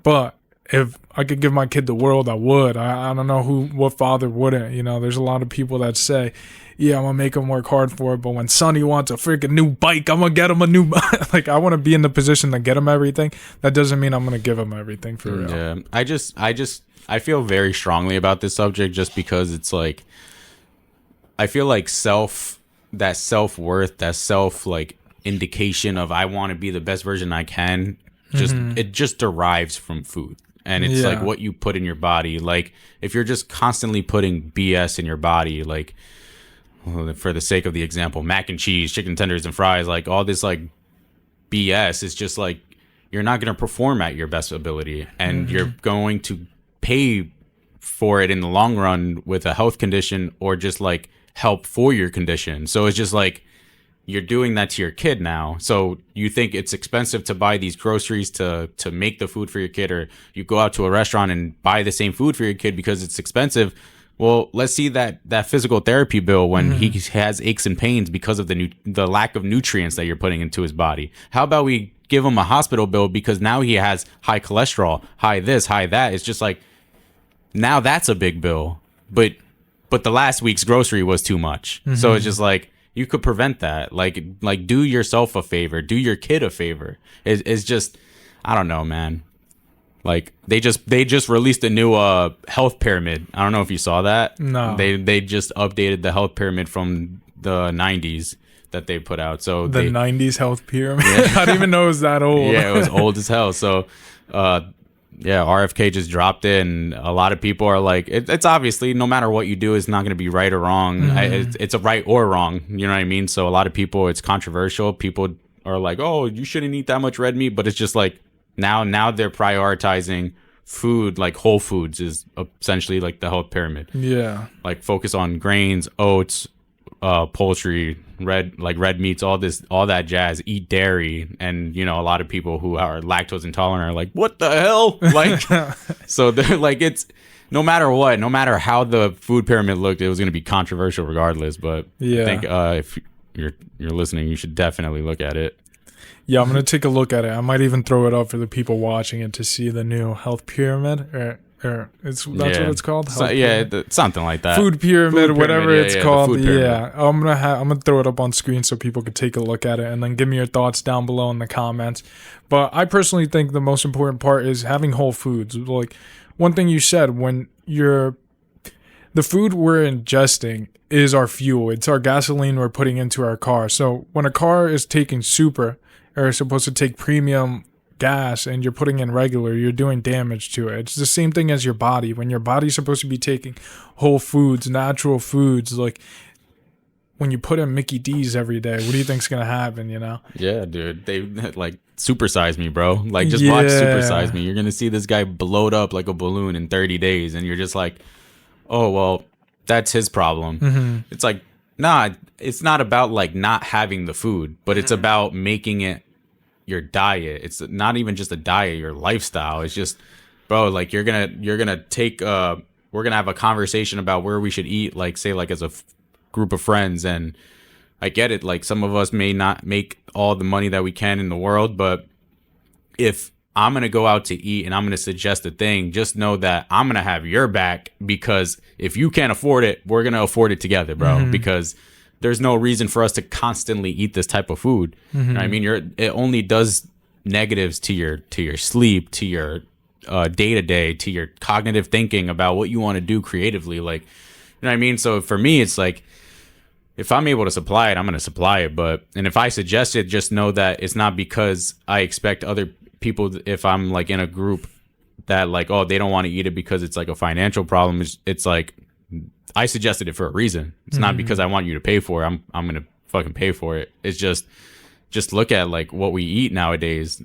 But if I could give my kid the world, I would. I don't know what father wouldn't. You know, there's a lot of people that say, yeah, I'm going to make him work hard for it, but when Sonny wants a freaking new bike, I'm going to get him a new bike. Like, I want to be in the position to get him everything. That doesn't mean I'm going to give him everything, for real. Yeah, I feel very strongly about this subject, just because it's like, I feel like that self-worth, that like indication of I want to be the best version I can, it just derives from food. And it's like what you put in your body. Like, if you're just constantly putting BS in your body, like, for the sake of the example, mac and cheese, chicken tenders, and fries, like, all this like BS is just like, you're not going to perform at your best ability, and you're going to pay for it in the long run with a health condition, or just like help for your condition. So it's just like, you're doing that to your kid now. So you think it's expensive to buy these groceries to make the food for your kid, or you go out to a restaurant and buy the same food for your kid because it's expensive. Well, let's see that physical therapy bill when he has aches and pains because of the lack of nutrients that you're putting into his body. How about we give him a hospital bill because now he has high cholesterol, high this, high that? It's just like, now that's a big bill. But the last week's grocery was too much. So it's just like, you could prevent that. Like do yourself a favor, do your kid a favor. It's just, I don't know, man. Like, they just released a new health pyramid. I don't know if you saw that. No. They just updated the health pyramid from the 90s that they put out. So the 90s health pyramid. Yeah. I didn't even know it was that old. Yeah, it was old as hell. So RFK just dropped it, and a lot of people are like, it's obviously, no matter what you do, it's not going to be right or wrong. It's a right or wrong. You know what I mean? So a lot of people, it's controversial. People are like, oh, you shouldn't eat that much red meat. But it's just like, now they're prioritizing food, like whole foods is essentially like the health pyramid. Yeah. Like, focus on grains, oats, poultry, red meats, all that jazz. Eat dairy. And, you know, a lot of people who are lactose intolerant are like, what the hell? Like, so they're like, it's no matter how the food pyramid looked, it was going to be controversial regardless. But I think if you're listening, you should definitely look at it. Yeah, I'm going to take a look at it. I might even throw it up for the people watching it to see the new health pyramid. That's what it's called? Something like that. Food pyramid, whatever it's called. Yeah, I'm gonna throw it up on screen so people can take a look at it, and then give me your thoughts down below in the comments. But I personally think the most important part is having whole foods. Like, one thing you said, when the food we're ingesting is our fuel. It's our gasoline we're putting into our car. So when a car is taking super, or is supposed to take premium gas and you're putting in regular, you're doing damage to it. It's the same thing as your body. When your body's supposed to be taking whole foods, natural foods, like when you put in Mickey D's every day, what do you think's gonna happen, you know? Yeah, dude. They like supersize me, bro. Like just watch Supersize Me. You're gonna see this guy blowed up like a balloon in 30 days, and you're just like, oh well, that's his problem. It's like, nah, it's not about like not having the food, but it's about making it your diet. It's not even just a diet, your lifestyle. It's just, bro, like you're gonna take we're gonna have a conversation about where we should eat, like say like as a group of friends. And I get it, like some of us may not make all the money that we can in the world, but if I'm gonna go out to eat and I'm gonna suggest a thing, just know that I'm gonna have your back, because if you can't afford it, we're gonna afford it together, bro. Because there's no reason for us to constantly eat this type of food. You know what I mean, it only does negatives to your sleep, to your day to day, to your cognitive thinking about what you want to do creatively. Like, you know what I mean? So for me, it's like, if I'm able to supply it, I'm going to supply it. And if I suggest it, just know that it's not because I expect other people, if I'm like in a group that like, oh, they don't want to eat it because it's like a financial problem. It's like, I suggested it for a reason. It's not because I want you to pay for it. I'm going to fucking pay for it. It's just look at like what we eat nowadays.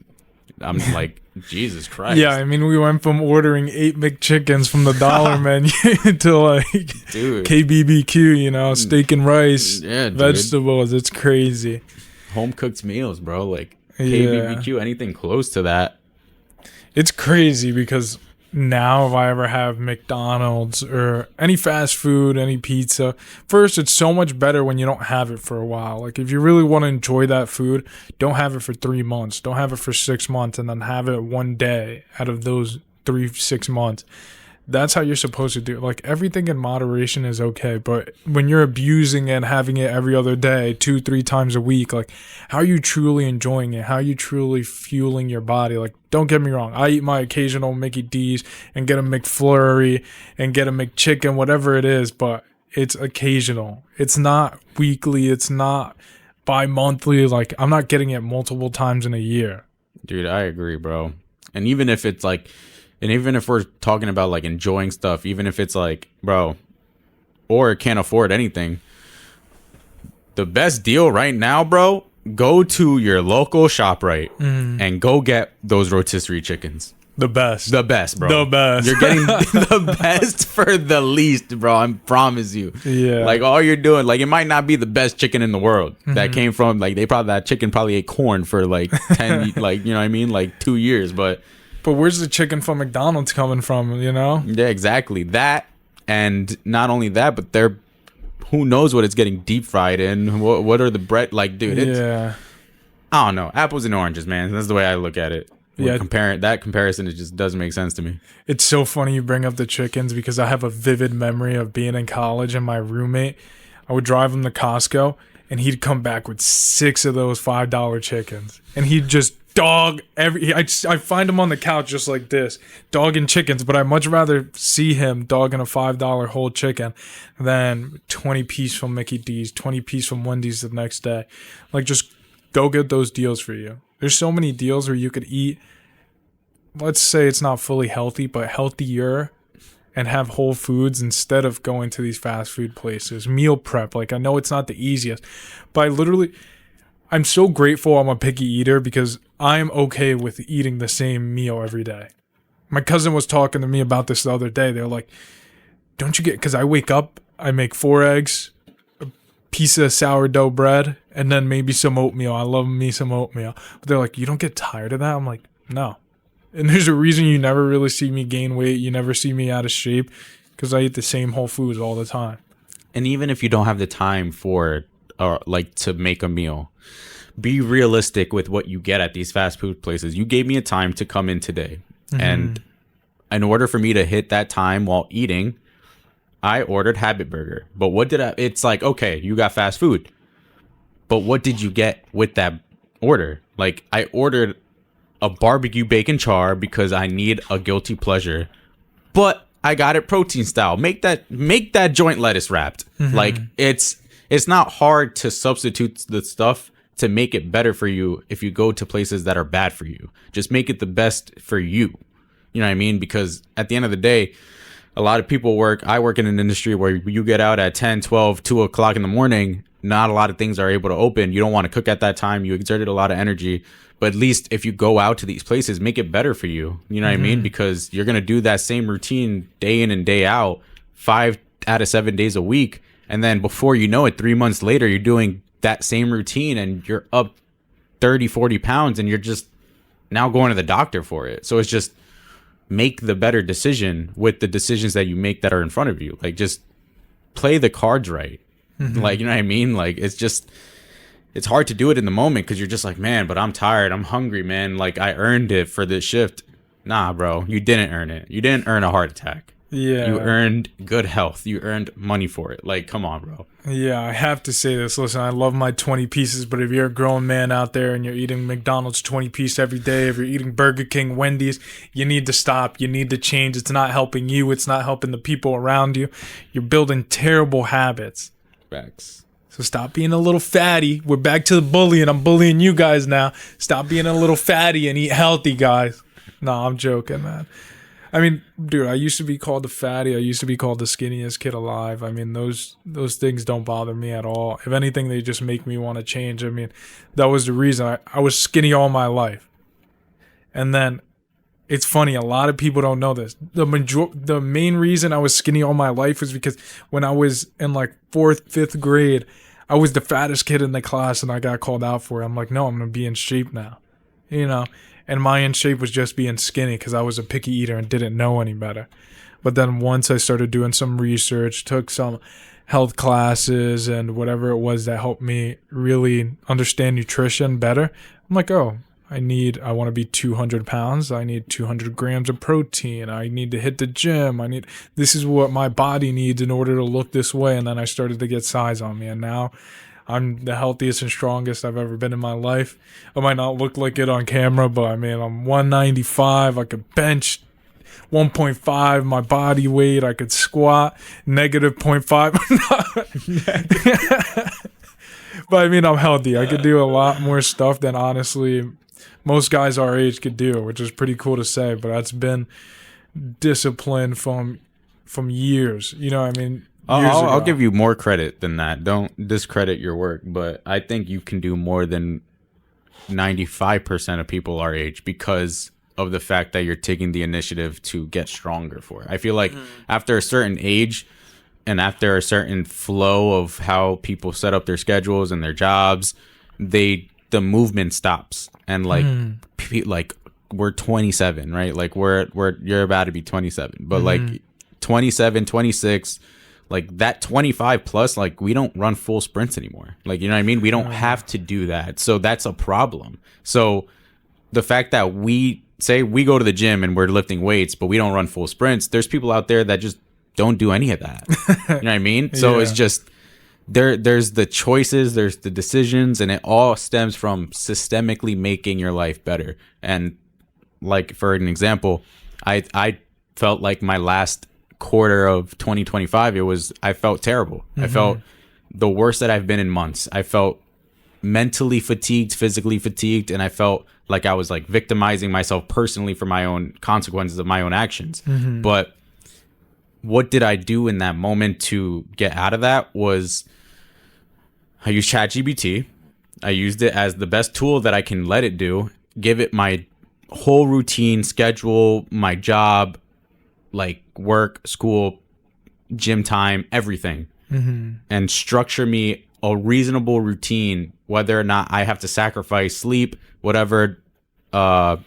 I'm like, Jesus Christ. Yeah, I mean, we went from ordering 8 McChickens from the dollar menu to like Dude. KBBQ, you know, steak and rice, Yeah, dude. vegetables. It's crazy. Home cooked meals, bro. Like Yeah. KBBQ, anything close to that. It's crazy because now if I ever have McDonald's or any fast food, any pizza, first, it's so much better when you don't have it for a while. Like if you really want to enjoy that food, don't have it for 3 months. Don't have it for 6 months and then have it one day out of those 6 months. That's how you're supposed to do it. Like everything in moderation is okay, but when you're abusing it and having it every other day, 2-3 times a week, like how are you truly enjoying it? How are you truly fueling your body? Like, don't get me wrong, I eat my occasional Mickey D's and get a McFlurry and get a McChicken, whatever it is, but it's occasional. It's not weekly. It's not bi-monthly. Like I'm not getting it multiple times in a year. Dude, I agree, bro. And even if it's like, and even if we're talking about like enjoying stuff, even if it's like, bro, or can't afford anything, the best deal right now, bro, go to your local ShopRite and go get those rotisserie chickens. The best. The best, bro. The best. You're getting the best for the least, bro. I promise you. Yeah. Like all you're doing, like it might not be the best chicken in the world that came from, like that chicken probably ate corn for like 10, like, you know what I mean? Like 2 years, But where's the chicken from McDonald's coming from, you know? yeah, exactly. That, and not only that, but they're, who knows what it's getting deep fried in. What are the bread, like, dude, it's, I don't know. Apples and oranges, man. That's the way I look at it. Yeah. That comparison, it just doesn't make sense to me. It's so funny you bring up the chickens because I have a vivid memory of being in college and my roommate, I would drive him to Costco and he'd come back with 6 of those $5 chickens and he'd just dog I find him on the couch just like this, dogging chickens, but I'd much rather see him dogging a $5 whole chicken than 20 piece from Mickey D's, 20 piece from Wendy's the next day. Like, just go get those deals for you. There's so many deals where you could eat, let's say it's not fully healthy, but healthier, and have whole foods instead of going to these fast food places. Meal prep, like I know it's not the easiest, but I'm so grateful I'm a picky eater because I'm okay with eating the same meal every day. My cousin was talking to me about this the other day. They're like, don't you get, because I wake up, I make 4 eggs, a piece of sourdough bread, and then maybe some oatmeal. I love me some oatmeal. But they're like, you don't get tired of that? I'm like, no. And there's a reason you never really see me gain weight. You never see me out of shape because I eat the same whole foods all the time. And even if you don't have the time for, or like to make a meal, be realistic with what you get at these fast food places. You gave me a time to come in today. And in order for me to hit that time while eating, I ordered Habit Burger. But it's like, okay, you got fast food. But what did you get with that order? Like, I ordered a barbecue bacon char because I need a guilty pleasure. But I got it protein style. Make that joint lettuce wrapped. Like, it's not hard to substitute the stuff to make it better for you if you go to places that are bad for you. Just make it the best for you. You know what I mean? Because at the end of the day, a lot of people I work in an industry where you get out at 10, 12, 2 o'clock in the morning. Not a lot of things are able to open. You don't want to cook at that time. You exerted a lot of energy. But at least if you go out to these places, make it better for you. You know what I mean? Because you're going to do that same routine day in and day out, 5 out of 7 days a week. And then before you know it, 3 months later, you're doing that same routine and you're up 30, 40 pounds and you're just now going to the doctor for it. So it's just make the better decision with the decisions that you make that are in front of you. Like, just play the cards right. Like, you know what I mean? Like, it's hard to do it in the moment because you're just like, man, but I'm tired. I'm hungry, man. Like, I earned it for this shift. Nah, bro, you didn't earn it. You didn't earn a heart attack. Yeah. You earned good health. You earned money for it. Like, come on, bro. Yeah, I have to say this. Listen, I love my 20 pieces, but if you're a grown man out there and you're eating McDonald's 20 piece every day, if you're eating Burger King, Wendy's, you need to stop. You need to change. It's not helping you. It's not helping the people around you. You're building terrible habits. Facts. So stop being a little fatty. We're back to the bullying. I'm bullying you guys now. Stop being a little fatty and eat healthy, guys. No, I'm joking, man. I mean, dude, I used to be called the fatty. I used to be called the skinniest kid alive. I mean, those things don't bother me at all. If anything, they just make me want to change. I mean, that was the reason. I was skinny all my life. And then, it's funny, a lot of people don't know this. The main reason I was skinny all my life was because when I was in like 4th, 5th grade, I was the fattest kid in the class and I got called out for it. I'm like, no, I'm going to be in shape now. You know? And my in shape was just being skinny because I was a picky eater and didn't know any better. But then once I started doing some research, took some health classes and whatever it was that helped me really understand nutrition better, I'm like, oh, I want to be 200 pounds. I need 200 grams of protein. I need to hit the gym. This is what my body needs in order to look this way. And then I started to get size on me. And now I'm the healthiest and strongest I've ever been in my life. I might not look like it on camera, but I mean, I'm 195. I could bench 1.5 my body weight. I could squat negative 0.5. But I mean, I'm healthy. I could do a lot more stuff than honestly most guys our age could do, which is pretty cool to say. But that's been discipline from years. You know what I mean? I'll give you more credit than that. Don't discredit your work, but I think you can do more than 95% of people our age because of the fact that you're taking the initiative to get stronger for it. I feel like after a certain age and after a certain flow of how people set up their schedules and their jobs, the movement stops. And like we're 27, right? Like you're about to be 27, but like 27, 26, like that 25 plus, like we don't run full sprints anymore. Like, you know what I mean? We don't have to do that. So that's a problem. So the fact that we go to the gym and we're lifting weights, but we don't run full sprints, there's people out there that just don't do any of that. You know what I mean? So it's just there's the choices, there's the decisions, and it all stems from systemically making your life better. And like, for an example, I felt like my last quarter of 2025, I felt terrible. I felt the worst that I've been in months. I felt mentally fatigued, physically fatigued, and I felt like I was like victimizing myself personally for my own consequences of my own actions. But what did I do in that moment to get out of that was I used ChatGPT. I used it as the best tool that I can let it do, give it my whole routine, schedule, my job, like work, school, gym time, everything, and structure me a reasonable routine, whether or not I have to sacrifice sleep, whatever, time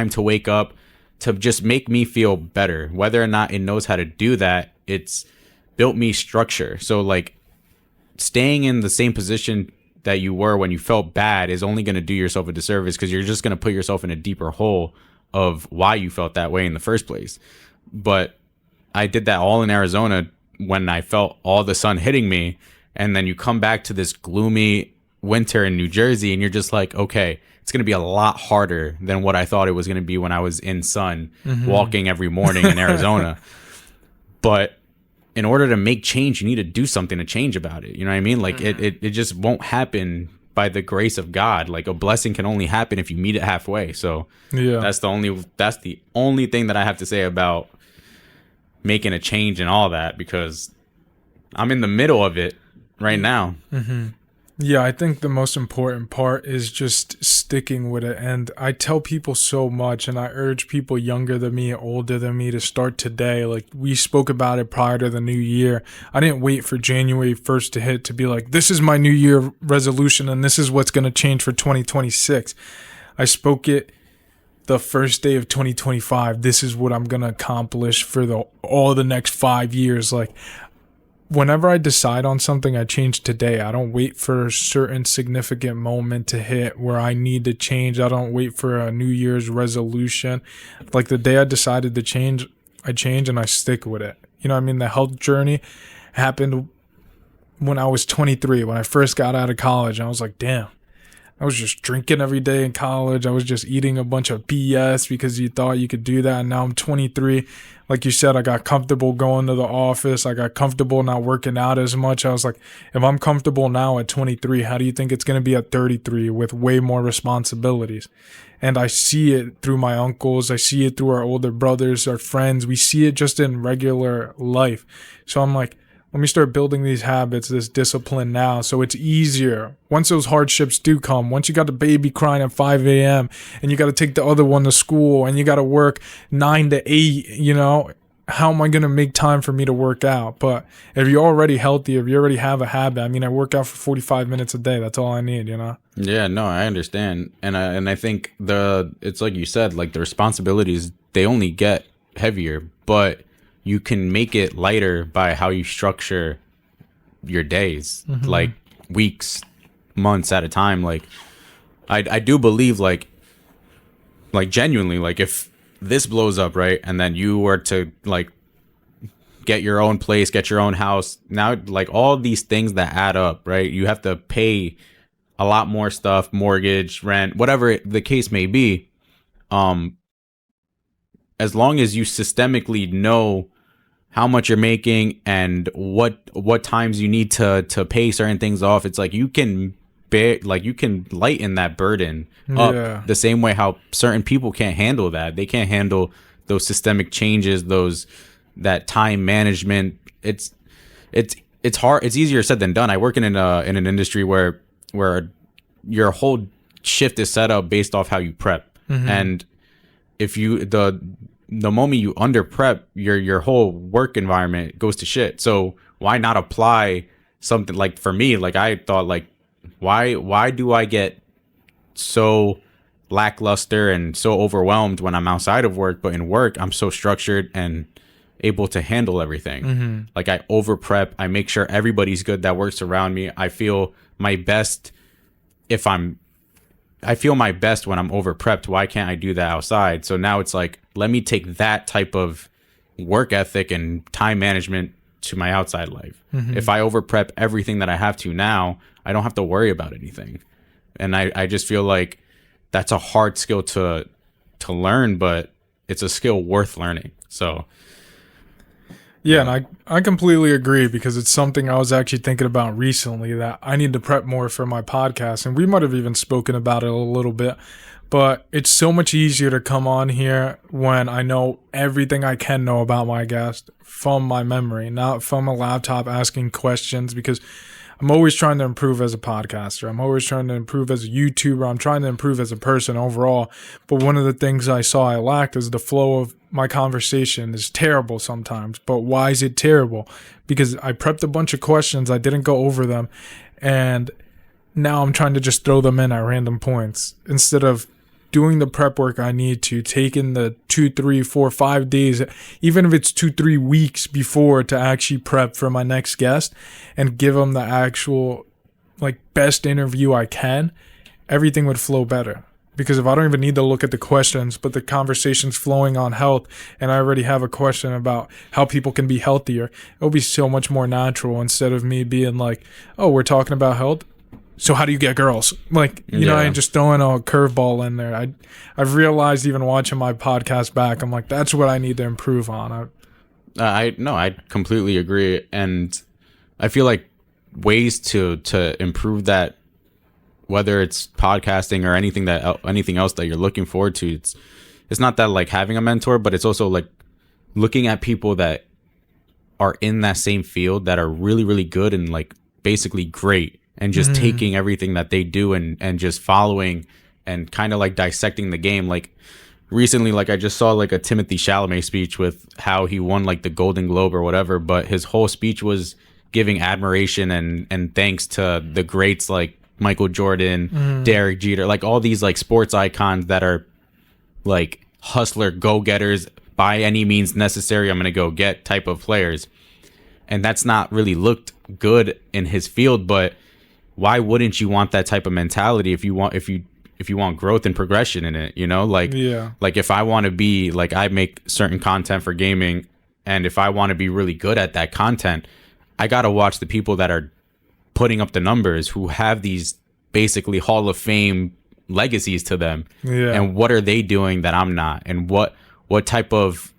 to wake up, to just make me feel better. Whether or not it knows how to do that, it's built me structure. So like staying in the same position that you were when you felt bad is only going to do yourself a disservice, because you're just going to put yourself in a deeper hole of why you felt that way in the first place. But I did that all in Arizona when I felt all the sun hitting me. And then you come back to this gloomy winter in New Jersey and you're just like, okay, it's going to be a lot harder than what I thought it was going to be when I was in sun walking every morning in Arizona. But in order to make change, you need to do something to change about it. You know what I mean? Like it just won't happen by the grace of God. Like a blessing can only happen if you meet it halfway. So Yeah. that's the only thing that I have to say about making a change and all that, because I'm in the middle of it right now. Yeah, I think the most important part is just sticking with it. And I tell people so much, and I urge people younger than me, older than me, to start today. Like, we spoke about it prior to the new year. I didn't wait for January 1st to hit to be like, this is my new year resolution and this is what's going to change for 2026. I spoke it the first day of 2025. This is what I'm going to accomplish for all the next 5 years. Like, whenever I decide on something, I change today. I don't wait for a certain significant moment to hit where I need to change. I don't wait for a New Year's resolution. Like, the day I decided to change, I change and I stick with it. You know what I mean? The health journey happened when I was 23, when I first got out of college. I was like, damn, I was just drinking every day in college. I was just eating a bunch of BS because you thought you could do that. And now I'm 23. Like you said, I got comfortable going to the office. I got comfortable not working out as much. I was like, if I'm comfortable now at 23, how do you think it's going to be at 33 with way more responsibilities? And I see it through my uncles. I see it through our older brothers, our friends. We see it just in regular life. So I'm like, let me start building these habits, this discipline now, so it's easier. Once those hardships do come, once you got the baby crying at 5 a.m. and you got to take the other one to school and you got to work 9 to 8, you know, how am I going to make time for me to work out? But if you're already healthy, if you already have a habit, I mean, I work out for 45 minutes a day. That's all I need, you know? Yeah, no, I understand. And I think it's like you said, like the responsibilities, they only get heavier, but you can make it lighter by how you structure your days, like weeks, months at a time. Like, I do believe, like genuinely, like if this blows up, right, and then you were to like get your own place, get your own house, now like all these things that add up, right? You have to pay a lot more stuff, mortgage, rent, whatever the case may be. As long as you systemically know how much you're making and what times you need to pay certain things off, it's like you can lighten that burden up the same way how certain people can't handle that. They can't handle those systemic changes, that time management. It's hard. It's easier said than done. I work in an industry where your whole shift is set up based off how you prep, and if you the moment you under prep, your whole work environment goes to shit. So why not apply something? Like for me, like I thought, like why do I get so lackluster and so overwhelmed when I'm outside of work, but in work I'm so structured and able to handle everything. Like I over prep, I make sure everybody's good that works around me. I feel my best when I'm over prepped. Why can't I do that outside? So now it's like, let me take that type of work ethic and time management to my outside life. If I over prep everything that I have to now, I don't have to worry about anything. And I just feel like that's a hard skill to learn, but it's a skill worth learning. So yeah, and I completely agree, because it's something I was actually thinking about recently, that I need to prep more for my podcast. And we might have even spoken about it a little bit, but it's so much easier to come on here when I know everything I can know about my guest from my memory, not from a laptop asking questions, because I'm always trying to improve as a podcaster. I'm always trying to improve as a YouTuber. I'm trying to improve as a person overall. But one of the things I saw I lacked is the flow of my conversation is terrible sometimes. But why is it terrible? Because I prepped a bunch of questions. I didn't go over them. And now I'm trying to just throw them in at random points instead of doing the prep work I need to, taking the 2, 3, 4, 5 days, even if it's 2, 3 weeks before, to actually prep for my next guest and give them the actual like best interview I can, everything would flow better. Because if I don't even need to look at the questions, but the conversation's flowing on health, and I already have a question about how people can be healthier, it'll be so much more natural, instead of me being like, oh, we're talking about health, so how do you get girls? Like, you know, I ain't just throwing a curveball in there. I've realized, even watching my podcast back, I'm like, that's what I need to improve on. I completely agree, and I feel like ways to improve that, whether it's podcasting or anything else that you're looking forward to, it's not that like having a mentor, but it's also like looking at people that are in that same field that are really, really good and like basically great, and just taking everything that they do and just following and kind of like dissecting the game. Like recently, like I just saw like a Timothy Chalamet speech with how he won like the Golden Globe or whatever, but his whole speech was giving admiration and thanks to the greats like Michael Jordan, Derek Jeter, like all these like sports icons that are like hustler, go-getters, by any means necessary, I'm going to go get type of players. And that's not really looked good in his field, but why wouldn't you want that type of mentality if you want growth and progression in it, you know? Like, like if I want to be like, I make certain content for gaming, and if I want to be really good at that content, I got to watch the people that are putting up the numbers, who have these basically Hall of Fame legacies to them. And what are they doing that I'm not? And what type of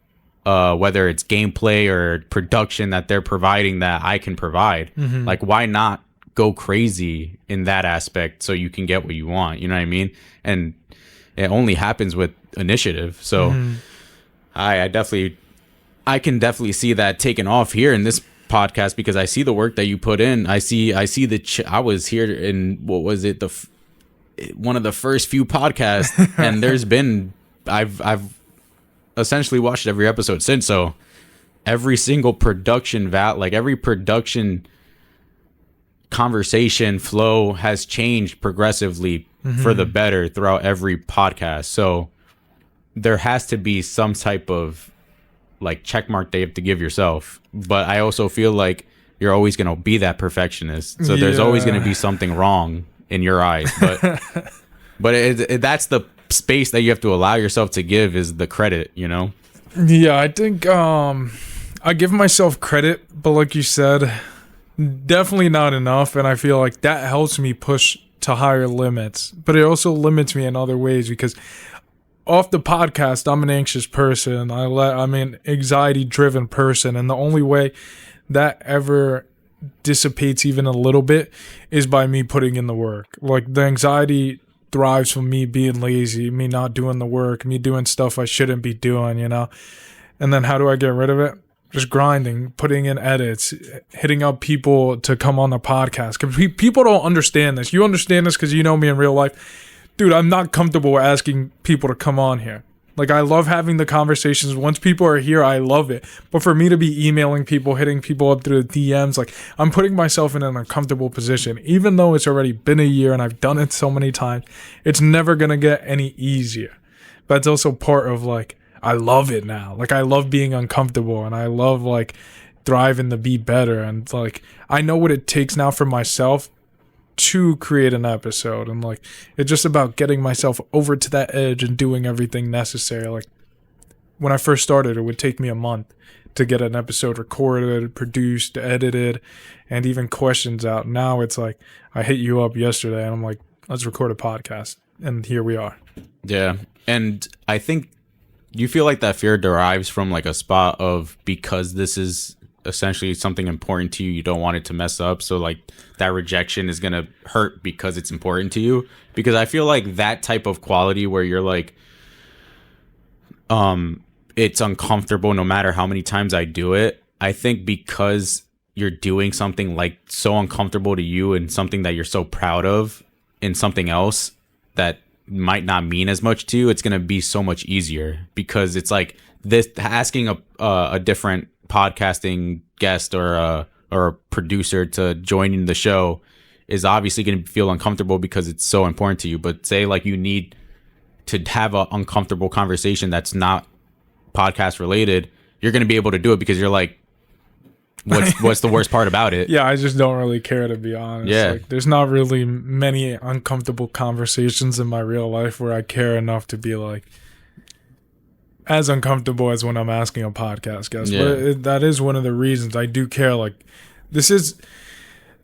whether it's gameplay or production that they're providing that I can provide. Like, why not go crazy in that aspect so you can get what you want? You know what I mean? And it only happens with initiative. So I can definitely see that taking off here in this podcast, because I see the work that you put in. I see I was here in, what was it, one of the first few podcasts, and there's been I've essentially watched every episode since. So every single production every production conversation flow has changed progressively for the better throughout every podcast. So there has to be some type of like check mark that you have to give yourself. But I also feel like you're always going to be that perfectionist. So there's always going to be something wrong in your eyes. But that's the space that you have to allow yourself to give, is the credit, you know? Yeah, I think I give myself credit, but like you said, definitely not enough. And I feel like that helps me push to higher limits, but it also limits me in other ways, because off the podcast, I'm an anxious person. I'm an anxiety-driven person, and the only way that ever dissipates even a little bit is by me putting in the work. Like, the anxiety thrives from me being lazy, me not doing the work, me doing stuff I shouldn't be doing, you know? And then how do I get rid of it? Just grinding, putting in edits, hitting up people to come on the podcast. Because people don't understand this. You understand this because you know me in real life. Dude, I'm not comfortable asking people to come on here. Like, I love having the conversations. Once people are here, I love it. But for me to be emailing people, hitting people up through the DMs, like, I'm putting myself in an uncomfortable position. Even though it's already been a year and I've done it so many times, it's never going to get any easier. But it's also part of, like, I love it now. Like, I love being uncomfortable, and I love, like, thriving to be better. And, like, I know what it takes now for myself to create an episode, and like, it's just about getting myself over to that edge and doing everything necessary. Like, when I first started, it would take me a month to get an episode recorded, produced, edited, and even questions out. Now it's like, I hit you up yesterday and I'm like, let's record a podcast, and here we are. Yeah. And I think you feel like that fear derives from like a spot of, because this is essentially something important to you, you don't want it to mess up, so like that rejection is gonna hurt because it's important to you. Because I feel like that type of quality where you're like, it's uncomfortable no matter how many times I do it, I think because you're doing something like so uncomfortable to you and something that you're so proud of in something else that might not mean as much to you, it's gonna be so much easier. Because it's like this, asking a different podcasting guest or a producer to join in the show is obviously going to feel uncomfortable because it's so important to you. But say like you need to have an uncomfortable conversation that's not podcast related, you're going to be able to do it because you're like, what's the worst part about it? Yeah, I just don't really care, to be honest. Yeah. Like, there's not really many uncomfortable conversations in my real life where I care enough to be like as uncomfortable as when I'm asking a podcast guest. Yeah. But that is one of the reasons I do care. Like, this is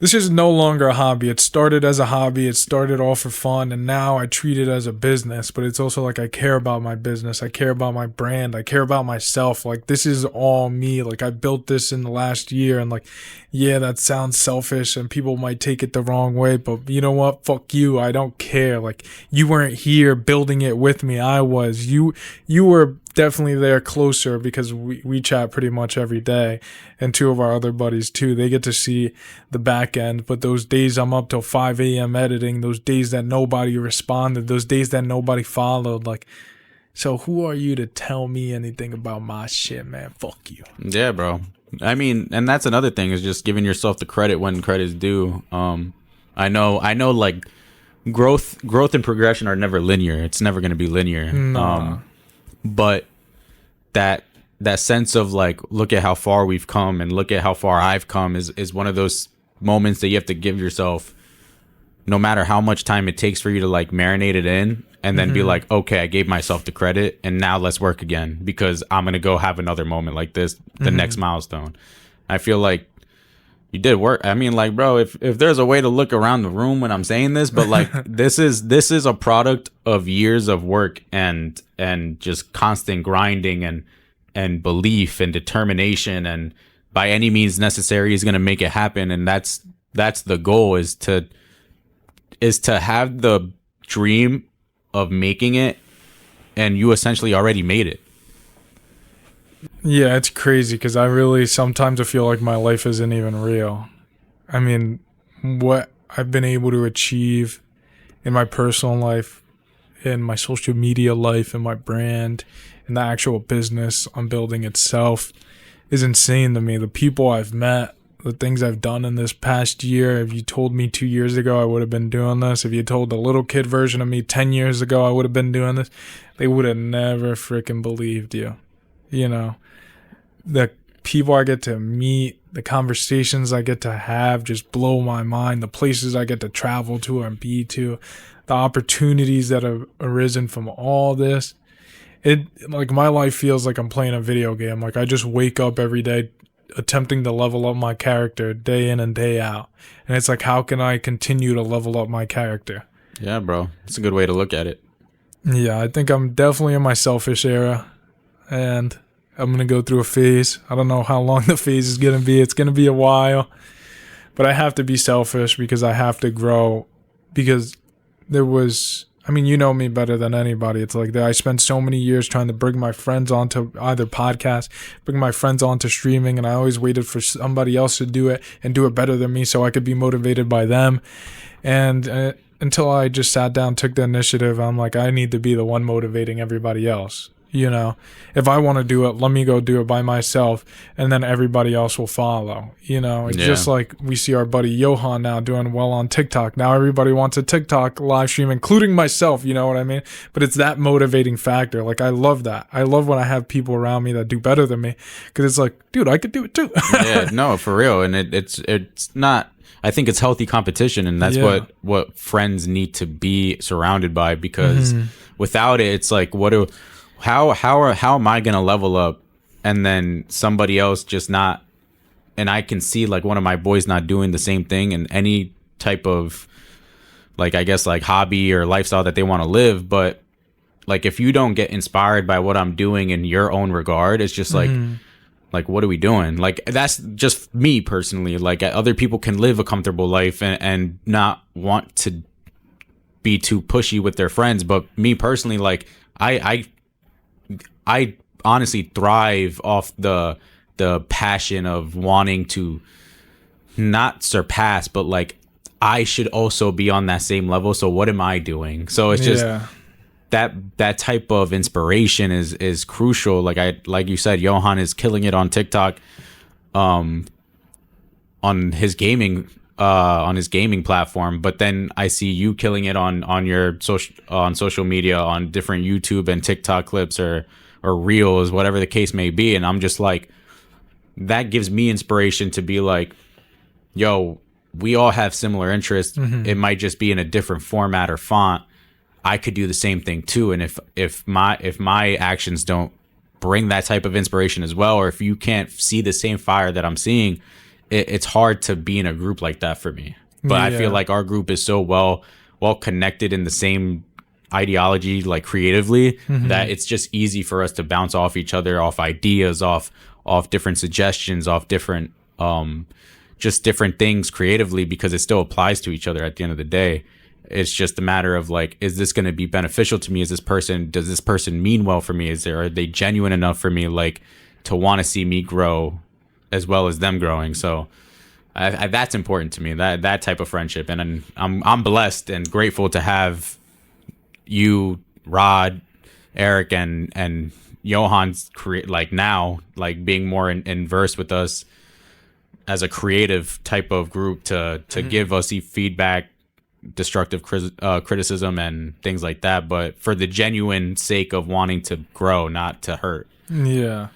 This is no longer a hobby. It started as a hobby. It started all for fun, and now I treat it as a business. But it's also like I care about my business. I care about my brand. I care about myself. Like, this is all me. Like, I built this in the last year, and like, yeah, that sounds selfish, and people might take it the wrong way. But you know what? Fuck you. I don't care. Like, you weren't here building it with me. I was. You were definitely there closer because we chat pretty much every day, and two of our other buddies too. They get to see the back end, but those days I'm up till 5 a.m. editing, those days that nobody responded, those days that nobody followed, like, so who are you to tell me anything about my shit, man? Fuck you. Yeah, bro. I mean, and that's another thing, is just giving yourself the credit when credit's due. I know like growth and progression are never linear. It's never going to be linear. Nah. But that sense of like, look at how far we've come and look at how far I've come is one of those moments that you have to give yourself, no matter how much time it takes for you to like marinate it in, and then be like, okay, I gave myself the credit, and now let's work again, because I'm going to go have another moment like this, the next milestone. I feel like you did work. I mean, like, bro, if there's a way to look around the room when I'm saying this, but like, this is a product of years of work and just constant grinding and belief and determination, and by any means necessary is going to make it happen. And that's the goal, is to have the dream of making it, and you essentially already made it. Yeah, it's crazy because I really sometimes I feel like my life isn't even real. I mean, what I've been able to achieve in my personal life, in my social media life, in my brand, in the actual business I'm building itself is insane to me. The people I've met, the things I've done in this past year. If you told me 2 years ago I would have been doing this, if you told the little kid version of me 10 years ago I would have been doing this, they would have never freaking believed you. You know, the people I get to meet, the conversations I get to have just blow my mind. The places I get to travel to and be to, the opportunities that have arisen from all this. It, like, my life feels like I'm playing a video game. Like, I just wake up every day attempting to level up my character day in and day out. And it's like, how can I continue to level up my character? Yeah, bro. It's a good way to look at it. Yeah, I think I'm definitely in my selfish era, and I'm going to go through a phase. I don't know how long the phase is going to be. It's going to be a while, but I have to be selfish because I have to grow, because there was, I mean, you know me better than anybody. It's like that. I spent so many years trying to bring my friends onto either podcasts, bring my friends onto streaming, and I always waited for somebody else to do it and do it better than me so I could be motivated by them. And until I just sat down, took the initiative, I'm like, I need to be the one motivating everybody else. You know, if I want to do it, let me go do it by myself, and then everybody else will follow. You know, it's just like we see our buddy Johan now doing well on TikTok. Now everybody wants a TikTok live stream, including myself. You know what I mean? But it's that motivating factor. Like, I love that. I love when I have people around me that do better than me, because it's like, dude, I could do it too. Yeah, no, for real. And it's not. I think it's healthy competition, and that's what friends need to be surrounded by, because without it, it's like, how am I gonna level up, and then somebody else just not, and I can see like one of my boys not doing the same thing in any type of, like, I guess, like, hobby or lifestyle that they want to live. But like, if you don't get inspired by what I'm doing in your own regard, it's just like, what are we doing? Like, that's just me personally. Like, other people can live a comfortable life and not want to be too pushy with their friends, but me personally, like, I honestly thrive off the passion of wanting to not surpass, but like, I should also be on that same level. So what am I doing? So it's just that type of inspiration is crucial. Like you said, Johan is killing it on TikTok, on his gaming platform, but then I see you killing it on your social media, on different YouTube and TikTok clips or reels, whatever the case may be. And I'm just like, that gives me inspiration to be like, yo, we all have similar interests. It might just be in a different format or font. I could do the same thing too. And if my actions don't bring that type of inspiration as well, or if you can't see the same fire that I'm seeing, it's hard to be in a group like that for me. But I feel like our group is so well connected in the same ideology, like creatively, that it's just easy for us to bounce off each other, off ideas, off different suggestions, off different just different things creatively, because it still applies to each other at the end of the day. It's just a matter of like, is this going to be beneficial to me? Does this person mean well for me? Are they genuine enough for me, like, to want to see me grow as well as them growing? So that's important to me, that type of friendship. And I'm blessed and grateful to have you, Rod, Eric, and Johan's like now, like being more in verse with us as a creative type of group to give us feedback, destructive criticism and things like that, but for the genuine sake of wanting to grow, not to hurt. Yeah,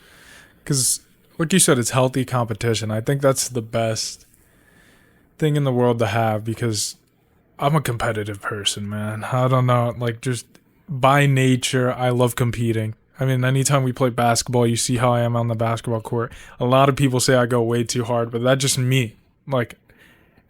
because like you said, it's healthy competition. I think that's the best thing in the world to have, because I'm a competitive person, man. I don't know, like, just by nature, I love competing. I mean, anytime we play basketball, you see how I am on the basketball court. A lot of people say I go way too hard, but that's just me. Like,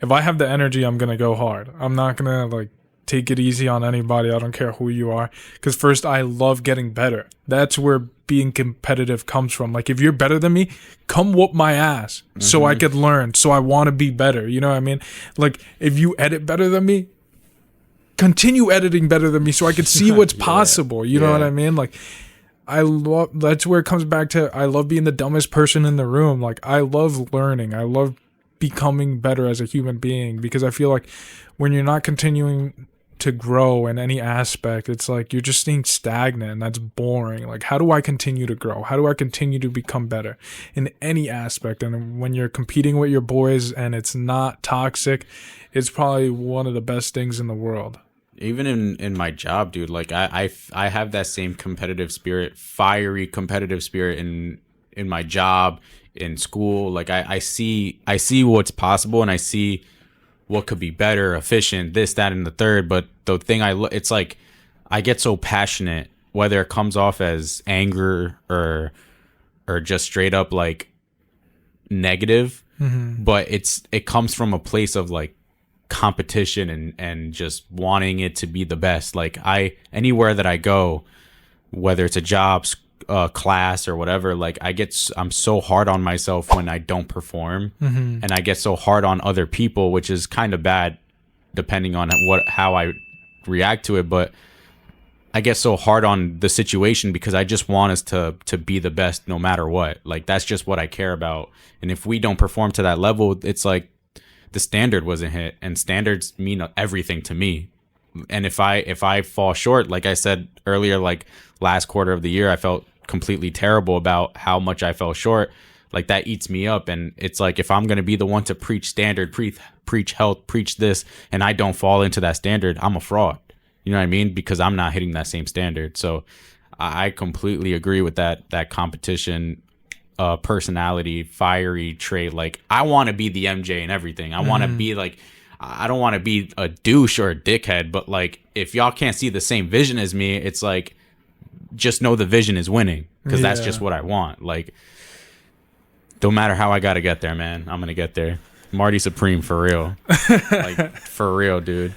if I have the energy, I'm going to go hard. I'm not going to, like, take it easy on anybody. I don't care who you are. Because first, I love getting better. That's where being competitive comes from. Like, if you're better than me, come whoop my ass so I could learn, so I want to be better. You know what I mean? Like, if you edit better than me, continue editing better than me so I could see what's possible. You know what I mean? Like, that's where it comes back to, I love being the dumbest person in the room. Like, I love learning. I love becoming better as a human being, because I feel like when you're not continuing to grow in any aspect, it's like you're just staying stagnant, and that's boring. Like, how do I continue to grow? How do I continue to become better in any aspect? And when you're competing with your boys and it's not toxic, it's probably one of the best things in the world. Even in my job, dude, like I have that same competitive spirit, fiery competitive spirit in my job, in school. Like I see what's possible, and I see what could be better, efficient, this, that, and the third. But the thing it's like I get so passionate, whether it comes off as anger or just straight up like negative, but it comes from a place of like competition and just wanting it to be the best. Like anywhere that I go, whether it's a job, class, or whatever, like I'm so hard on myself when I don't perform, and I get so hard on other people, which is kind of bad depending on how I react to it. But I get so hard on the situation because I just want us to be the best no matter what. Like, that's just what I care about. And if we don't perform to that level, it's like the standard wasn't hit, and standards mean everything to me. And if I fall short, like I said earlier, like last quarter of the year, I felt completely terrible about how much I fell short. Like, that eats me up. And it's like, if I'm going to be the one to preach standard, preach health, preach this, and I don't fall into that standard, I'm a fraud. You know what I mean? Because I'm not hitting that same standard. So I completely agree with that competition, personality, fiery trait. Like, I want to be the MJ and everything. I want to be like, I don't want to be a douche or a dickhead, but like, if y'all can't see the same vision as me, it's like, just know the vision is winning, because that's just what I want. Like, don't matter how I got to get there, man. I'm going to get there. Marty Supreme, for real. Like, for real, dude.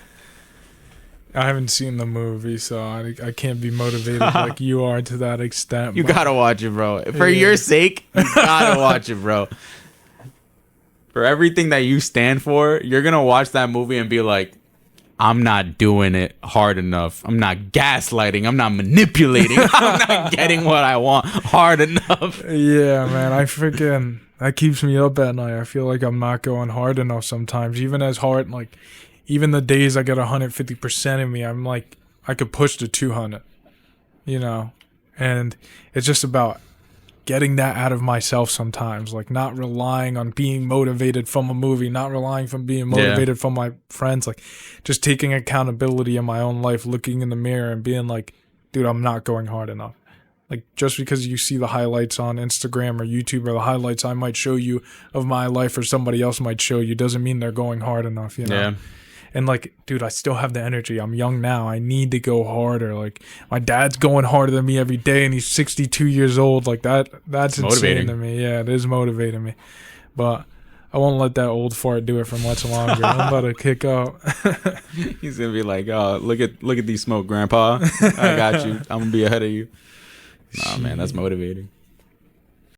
I haven't seen the movie, so I can't be motivated like you are to that extent. You got to watch it, bro. For your sake, you got to watch it, bro. For everything that you stand for, you're going to watch that movie and be like, I'm not doing it hard enough. I'm not gaslighting. I'm not manipulating. I'm not getting what I want hard enough. Yeah, man. That keeps me up at night. I feel like I'm not going hard enough sometimes. Even as hard, like, even the days I get 150% in me, I'm like, I could push to 200, you know? And it's just about getting that out of myself sometimes, like not relying on being motivated from a movie, not relying from being motivated from my friends, like just taking accountability in my own life, looking in the mirror and being like, dude, I'm not going hard enough. Like, just because you see the highlights on Instagram or YouTube, or the highlights I might show you of my life or somebody else might show you, doesn't mean they're going hard enough, you know? Yeah. And like, dude, I still have the energy. I'm young now. I need to go harder. Like, my dad's going harder than me every day, and he's 62 years old. Like, that's insane to me. Yeah, it is motivating me. But I won't let that old fart do it for much longer. I'm about to kick out. He's gonna be like, "Oh, look at these smoke, Grandpa. I got you. I'm gonna be ahead of you." Nah, man, that's motivating.